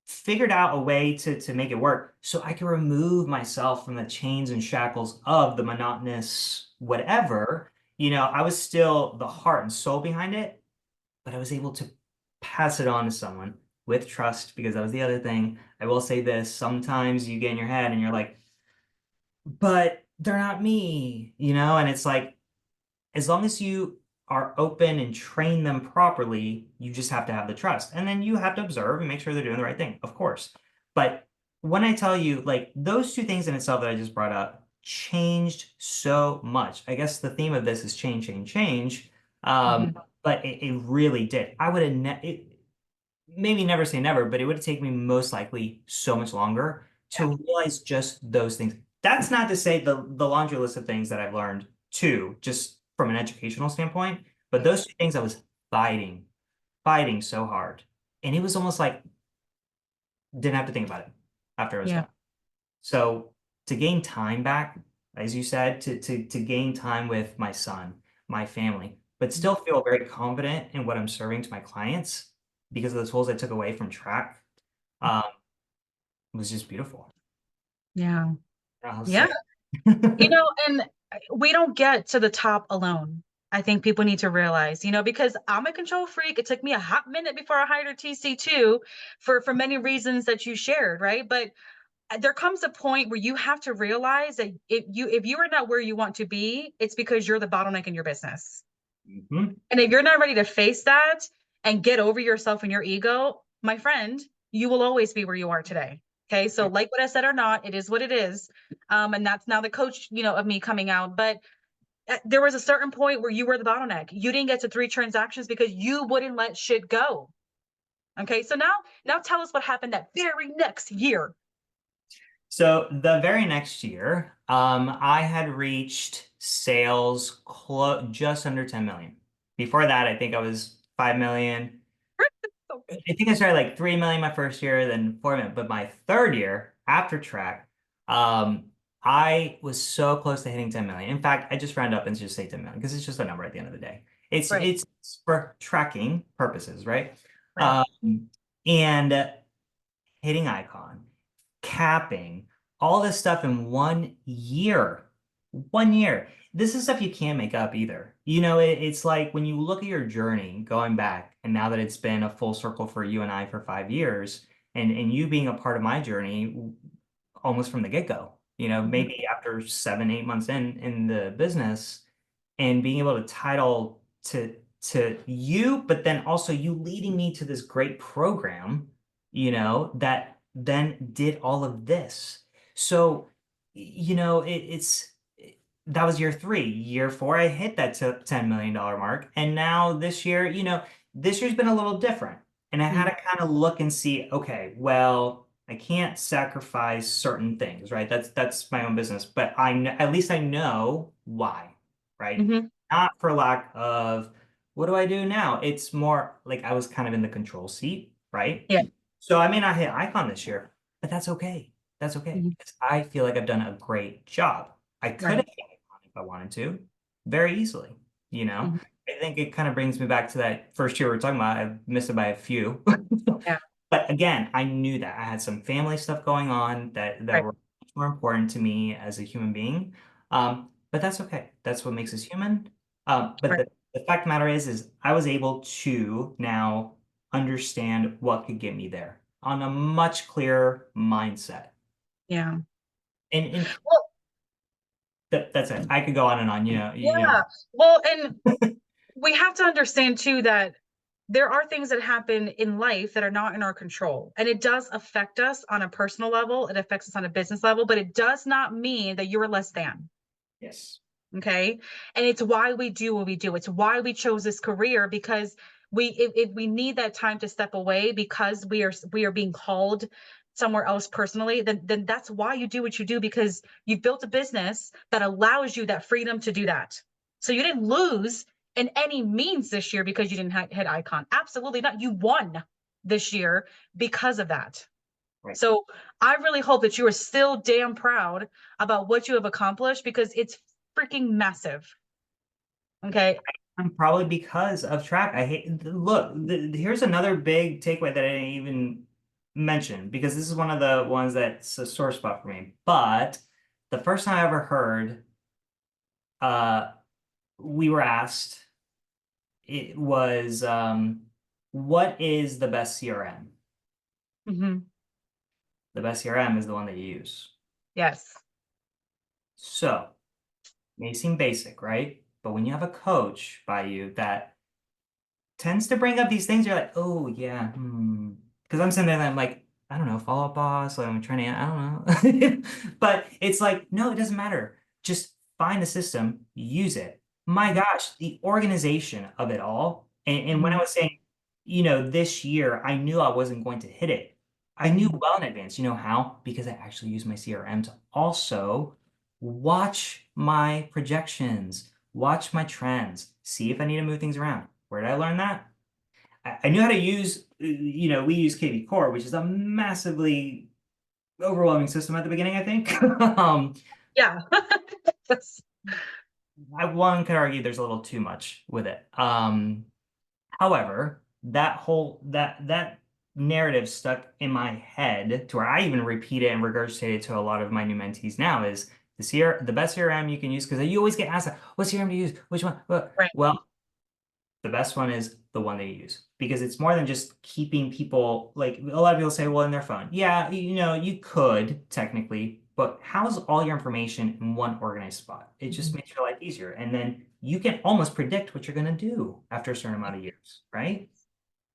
Figured out a way to make it work so I could remove myself from the chains and shackles of the monotonous whatever. I was still the heart and soul behind it, but I was able to pass it on to someone with trust because that was the other thing. I will say this, sometimes you get in your head and you're like, but they're not me, and it's like, as long as you are open and train them properly, you just have to have the trust. And then you have to observe and make sure they're doing the right thing, of course. But when I tell you, like, those two things in itself that I just brought up changed so much. I guess the theme of this is change, change, change. Mhm. But it really did. I would have maybe never say never, but it would take me most likely so much longer Yeah. to realize just those things. That's not to say the laundry list of things that I've learned too, just from an educational standpoint, but those two things I was fighting so hard. And it was almost like didn't have to think about it after I was Yeah. done. So to gain time back, as you said, to gain time with my son, my family, but still feel very confident in what I'm serving to my clients because of the tools I took away from track, um, was just beautiful. Yeah. I'll Yeah. say. And we don't get to the top alone. I think people need to realize, because I'm a control freak. It took me a hot minute before I hired a TC2 for many reasons that you shared, right? But there comes a point where you have to realize that if you are not where you want to be, it's because you're the bottleneck in your business. Mhm. And if you're not ready to face that and get over yourself and your ego, my friend, you will always be where you are today. Okay. So like what I said or not, it is what it is. And that's now the coach, of me coming out. But there was a certain point where you were the bottleneck. You didn't get to 3 transactions because you wouldn't let shit go. Okay. So now tell us what happened that very next year. So the very next year, I had reached sales just under 10 million. Before that, I think I was 5 million. Okay. I think I started like 3 million my first year, then 4 million. But my third year after track, I was so close to hitting 10 million. In fact, I just round up and just say 10 million because it's just a number at the end of the day. It's Right. it's for tracking purposes, right? Right. And hitting icon, capping, all this stuff in 1 year. 1 year. This is stuff you can't make up either. It's like when you look at your journey going back, and now that it's been a full circle for you and I for 5 years, and you being a part of my journey almost from the get-go, Mhm. maybe after 7, 8 months in the business, and being able to title to you, but then also you leading me to this great program, that then did all of this. So, that was year three. Year four, I hit that $10 million mark. And now this year, this year's been a little different. And I had Mhm. to kind of look and see, okay, well, I can't sacrifice certain things, right? That's my own business, but at least I know why, right? Mhm. Not for lack of what do I do now? It's more like I was kind of in the control seat, right? Yeah. So I may not hit icon this year, but that's okay. That's okay Mhm. because I feel like I've done a great job. I could Right. have hit icon if I wanted to, very easily. You know, Mhm. I think it kind of brings me back to that first year we were talking about. I missed it by a few. Yeah. But again, I knew that I had some family stuff going on that Right. were much more important to me as a human being. But that's okay. That's what makes us human. But Right. the fact of the matter is I was able to now understand what could get me there on a much clearer mindset. Yeah. And Well, that's it. I could go on and on, yeah. Well, and we have to understand too that there are things that happen in life that are not in our control. And it does affect us on a personal level, it affects us on a business level, but it does not mean that you are less than. Yes. Okay. And it's why we do what we do. It's why we chose this career because if we need that time to step away because we are being called somewhere else personally, then that's why you do what you do because you've built a business that allows you that freedom to do that. So you didn't lose in any means this year because you didn't hit icon. Absolutely not. You won this year because of that. Right. So I really hope that you are still damn proud about what you have accomplished because it's freaking massive. Okay. And probably because of track. Look, here's another big takeaway that I didn't even mention because this is one of the ones that's a sore spot for me. But the first time I ever heard, uh, we were asked, it was, what is the best CRM? Hmm. The best CRM is the one that you use. Yes. So, may seem basic, right? But when you have a coach by you that tends to bring up these things, you're like, oh yeah, because I'm sitting there and I'm like, I don't know, follow up boss, like I'm trying to, I don't know. But it's like, no, it doesn't matter. Just find the system, use it. My gosh, the organization of it all. And when I Mhm. was saying, this year I knew I wasn't going to hit it. I knew Mhm. well in advance. You know how? Because I actually use my CRM to also watch my projections, watch my trends, see if I need to move things around. Where did I learn that? I knew how to use, we use KV Core, which is a massively overwhelming system at the beginning, I think. Yeah. That's One could argue there's a little too much with it. However, that narrative stuck in my head to where I even repeat it and regurgitate it to a lot of my new mentees now is the best CRM you can use because you always get asked, what CRM to use? Which one? right. Well, the best one is the one they use because it's more than just keeping people like a lot of people say, well, in their phone. Yeah, you could technically, but how's all your information in one organized spot? It just Mhm. makes your life easier. And then you can almost predict what you're going to do after a certain amount of years, right?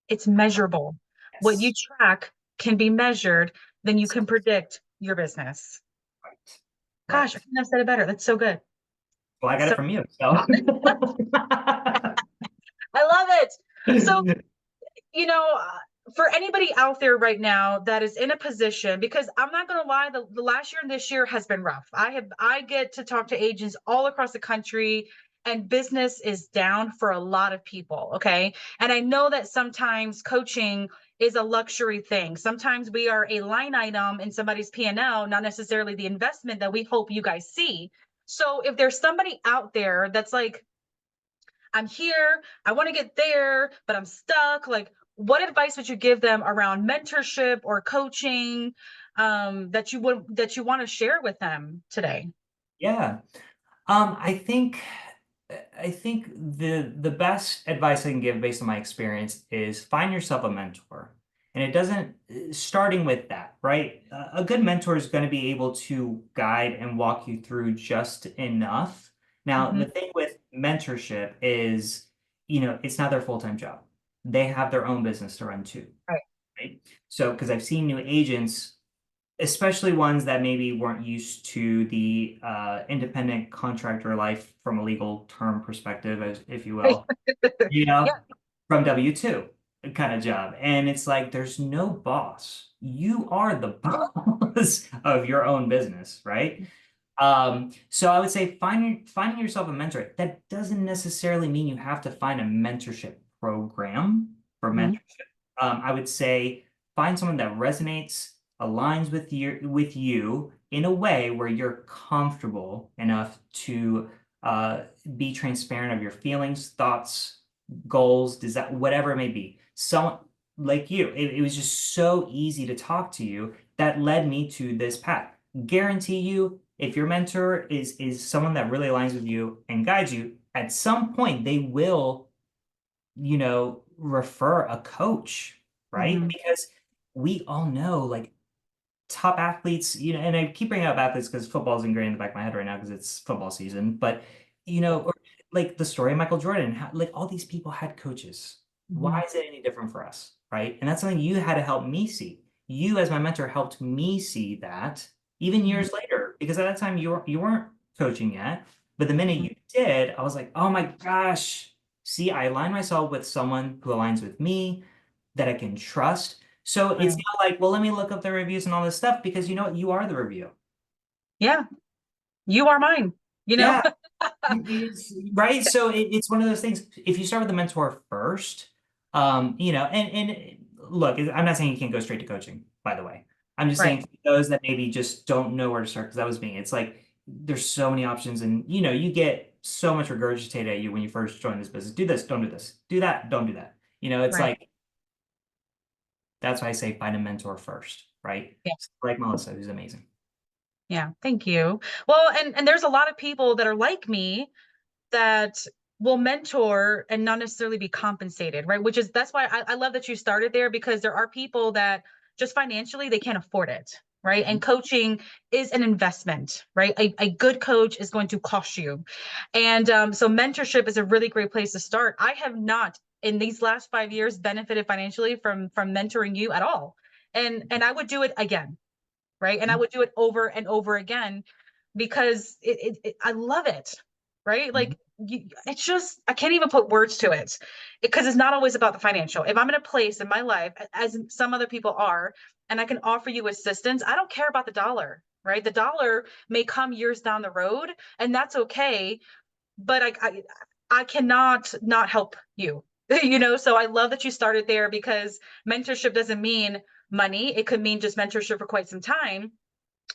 It's measurable. What you Yes. track can be measured, then you can predict your business. Right. Gosh, I Right. couldn't have said it better. That's so good. Well, I got So it from you. So I love it. So, for anybody out there right now that is in a position, because I'm not going to lie, the last year and this year has been rough. I get to talk to agents all across the country, and business is down for a lot of people. Okay. And I know that sometimes coaching is a luxury thing. Sometimes we are a line item in somebody's P&L, not necessarily the investment that we hope you guys see. So if there's somebody out there that's like, I'm here, I want to get there, but I'm stuck. Like, what advice would you give them around mentorship or coaching, that you want to share with them today? yeah. I think the best advice I can give based on my experience is find yourself a mentor. And it doesn't starting with that, right? A good mentor is going to be able to guide and walk you through just enough. Now, Hmm. the thing with mentorship is, it's not their full-time job. They have their own business to run too, Right. right? So, because I've seen new agents especially ones that maybe weren't used to the independent contractor life from a legal term perspective, as if you will, you Yeah. know, from W-2 kind of job. And it's like there's no boss. You are the boss of your own business, right? So I would say finding yourself a mentor. That doesn't necessarily mean you have to find a mentorship program for Hmm. mentorship. I would say find someone that resonates, aligns with you in a way where you're comfortable enough to be transparent of your feelings, thoughts, goals, desire, whatever it may be. Someone like you, it was just so easy to talk to you that led me to this path. Guarantee you, if your mentor is someone that really aligns with you and guides you, at some point they will, refer a coach, right? Hmm. Because we all know like top athletes, and I keep bringing up athletes because football's ingrained in the back of my head right now because it's football season. But or like the story of Michael Jordan, how, like all these people had coaches. Hmm. Why is it any different for us, right? And that's something you had to help me see. You, as my mentor, helped me see that even Hmm. years later, because at that time you weren't coaching yet. But the minute you did, I was like, oh my gosh, see, I align myself with someone who aligns with me that I can trust. So it's Right. not like, well, let me look up the reviews and all this stuff because you know what? You are the review. Yeah. You are mine, you know? Yeah, right. So it's one of those things. If you start with the mentor first, and look, I'm not saying you can't go straight to coaching, by the way. I'm just Right. saying for those that maybe just don't know where to start, because that was me. It's like there's so many options, and you get so much regurgitated at you when you first join this business. Do this, don't do this. Do that, don't do that. It's Right. like that's why I say find a mentor first, right? Like Melissa, who's amazing. Yeah, thank you. Well, and there's a lot of people that are like me that will mentor and not necessarily be compensated, right? That's why I love that you started there, because there are people that just financially they can't afford it. right? And coaching is an investment, right? A good coach is going to cost you. And so mentorship is a really great place to start. I have not in these last 5 years benefited financially from mentoring you at all. And I would do it again, right? And I would do it over and over again because I love it, right? Mhm. Like it's just I can't even put words to it because it's not always about the financial. If I'm in a place in my life, as some other people are, and I can offer you assistance, I don't care about the dollar, right? The dollar may come years down the road, and that's okay. But I cannot not help you. So I love that you started there because mentorship doesn't mean money. It could mean just mentorship for quite some time,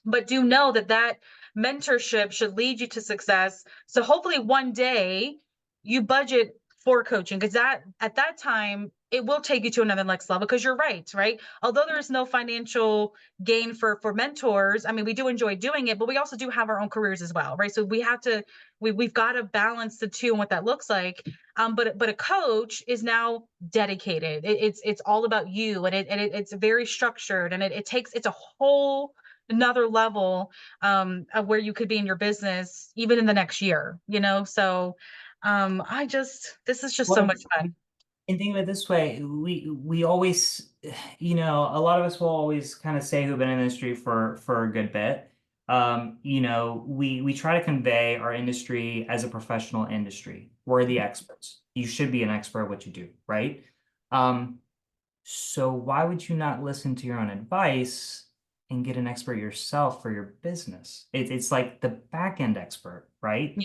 but do know that that mentorship should lead you to success. So hopefully one day you budget for coaching because that at that time it will take you to another next level because you're right. Although there's no financial gain for mentors, I mean we do enjoy doing it, but we also do have our own careers as well, right? So we have to we've got to balance the two and what that looks like. But a coach is now dedicated. It's all about you, and it's very structured, and it takes it's a whole another level of where you could be in your business even in the next year. So I just this is just so Well, much fun. and think of it this way, we always, a lot of us will always kind of say who've been in the industry for a good bit. We try to convey our industry as a professional industry. We're the experts. You should be an expert at what you do, right? Um, so why would you not listen to your own advice and get an expert yourself for your business? It's like the back end expert, right?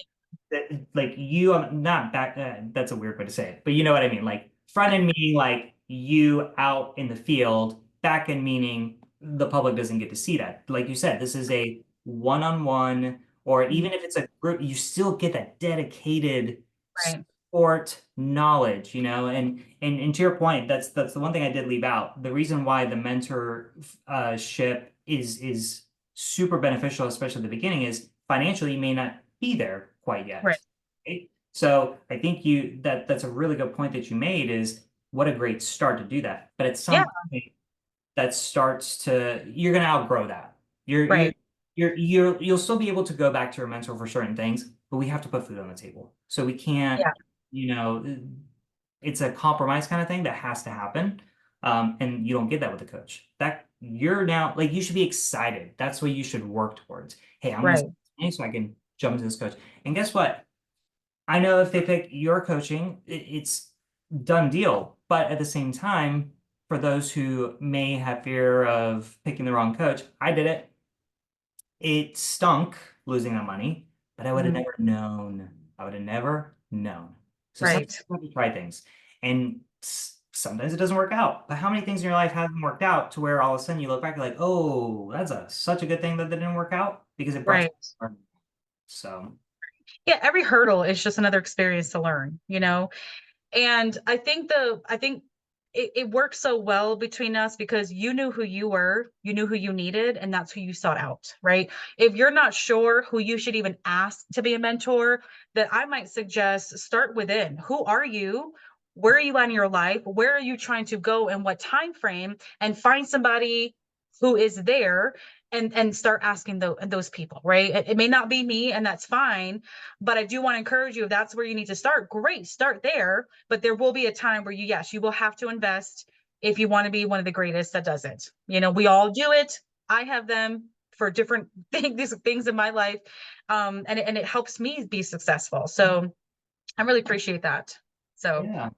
Yeah, Like you, not back, that's a weird way to say it, but you know what I mean? Like front end meaning like you out in the field, back end meaning the public doesn't get to see that. Like you said, this is a one-on-one, or mhm, even if it's a group, you still get that dedicated right, support knowledge, and to your point, that's the one thing I did leave out. The reason why the mentorship ship is super beneficial, especially at the beginning, is financially you may not be there quite right. yet. Right? So I think that's a really good point that you made is what a great start to do that. But at Yeah, some point that starts to you're going to outgrow that. right. You'll still be able to go back to your mentor for certain things, but we have to put food on the table. So we can't, Yeah, you know, it's a compromise kind of thing that has to happen. And you don't get that with a coach. That you're now like you should be excited. That's what you should work towards. Hey, I'm gonna right. so I can jump into this coach. And guess what? I know if they pick your coaching, it's done deal. But at the same time, for those who may have fear of picking the wrong coach, I did it. It stunk losing that money, but I would have Mhm, never known. I would have never known. So sometimes right. you have to try things, and sometimes it doesn't work out. But how many things in your life haven't worked out to where all of a sudden you look back and like, oh, that's such a good thing that didn't work out because it brought you. Right. So Yeah, every hurdle is just another experience to learn. And I think it worked so well between us because you knew who you were, you knew who you needed, and that's who you sought out, right? If you're not sure who you should even ask to be a mentor, then I might suggest start within. Who are you? Where are you at in your life? Where are you trying to go and what time frame? And find somebody who is there and start asking those people, right? It may not be me, and that's fine, but I do want to encourage you if that's where you need to start, great, start there. But there will be a time where yes, you will have to invest if you want to be one of the greatest that does it. We all do it. I have them for different things in my life. And it helps me be successful. So I really appreciate that. So yeah,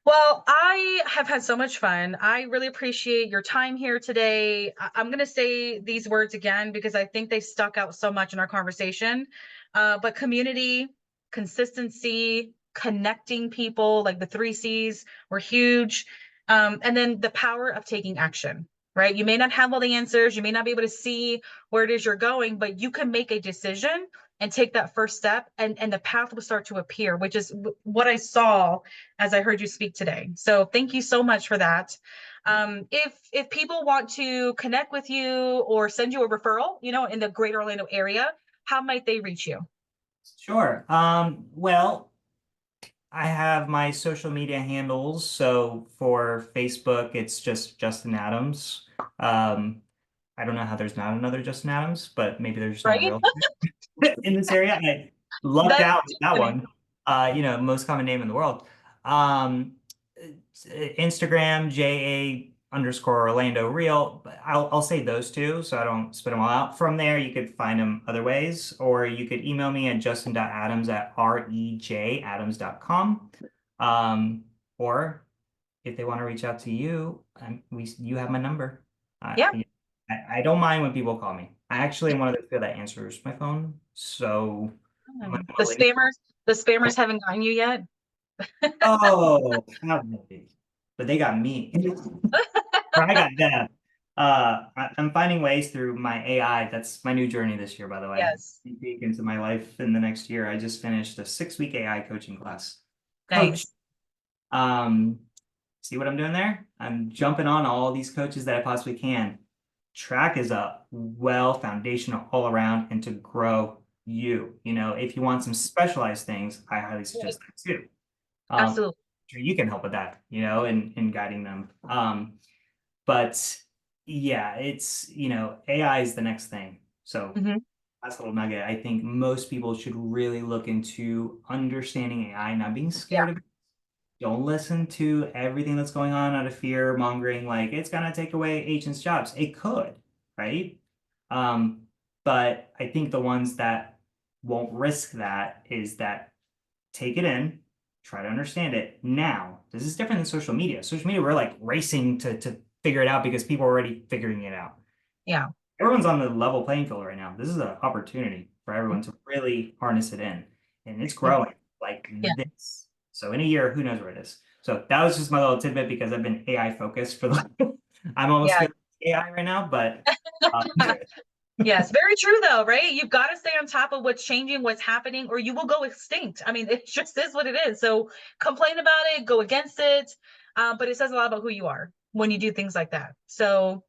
well, I have had so much fun. I really appreciate your time here today. I'm going to say these words again because I think they stuck out so much in our conversation. But community, consistency, connecting people, like the three C's were huge. And then the power of taking action, right? You may not have all the answers. You may not be able to see where it is you're going, but you can make a decision and take that first step, and the path will start to appear, which is what I saw as I heard you speak today. So thank you so much for that. If people want to connect with you or send you a referral, in the greater Orlando area, how might they reach you? sure. Well, I have my social media handles. So for Facebook, it's just Justin Adams. Um, I don't know how there's not another Justin Adams, but maybe there's just not a Right? real in this area. I lucked That's out with too that funny. one. Most common name in the world. Um, Instagram, JA_Orlando Real. But I'll say those two so I don't spit them all out. From there, you could find them other ways, or you could email me at justin.adams@rejadams.com. Or if they want to reach out to you, you have my number. Yeah. I don't mind when people call me. I actually am one of those people that answers my phone, so I'm The willing. spammers haven't gotten you yet. Oh, how did they? But they got me. Or I got them. I'm finding ways through my AI. That's my new journey this year, by the way. Yes. Peek into my life in the next year. I just finished a 6-week AI coaching class. Coach, Nice. um, see what I'm doing there? I'm jumping on all these coaches that I possibly can. Track is a foundational all around and to grow you. If you want some specialized things, I highly Right. suggest that too. Um, Absolutely. sure you can help with that, in guiding them. But yeah, it's, AI is the next thing. So Hmm. last little nugget, I think most people should really look into understanding AI, not being Yeah. scared of it. Don't listen to everything that's going on out of fear mongering, like it's gonna take away agents' jobs. It could, right? Um, but I think the ones that won't risk that is that take it in, try to understand it now. This is different than social media. Social media, we're like racing to figure it out because people are already figuring it out. Yeah. Everyone's on the level playing field right now. This is an opportunity for everyone to really harness it in. And it's Yeah. growing like Yeah. this. So in a year, who knows where it is? So that was just my little tidbit because I've been AI focused for the I'm almost Yeah. feeling AI right now, but Yes, very true though, right? You've got to stay on top of what's changing, what's happening, or you will go extinct. I mean, it just is what it is. So complain about it, go against it. But it says a lot about who you are when you do things like that. So,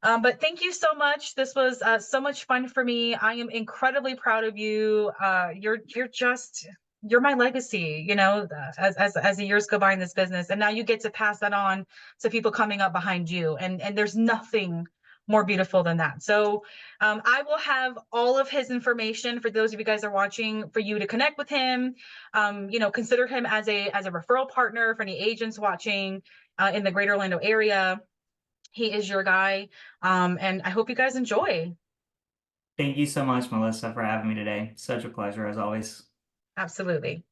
but thank you so much. This was so much fun for me. I am incredibly proud of you. You're my legacy, as the years go by in this business, and now you get to pass that on to people coming up behind you. And there's nothing more beautiful than that. So I will have all of his information for those of you guys that are watching for you to connect with him. Consider him as a referral partner for any agents watching in the greater Orlando area. He is your guy. And I hope you guys enjoy. thank you so much, Melissa, for having me today. Such a pleasure as always. Absolutely.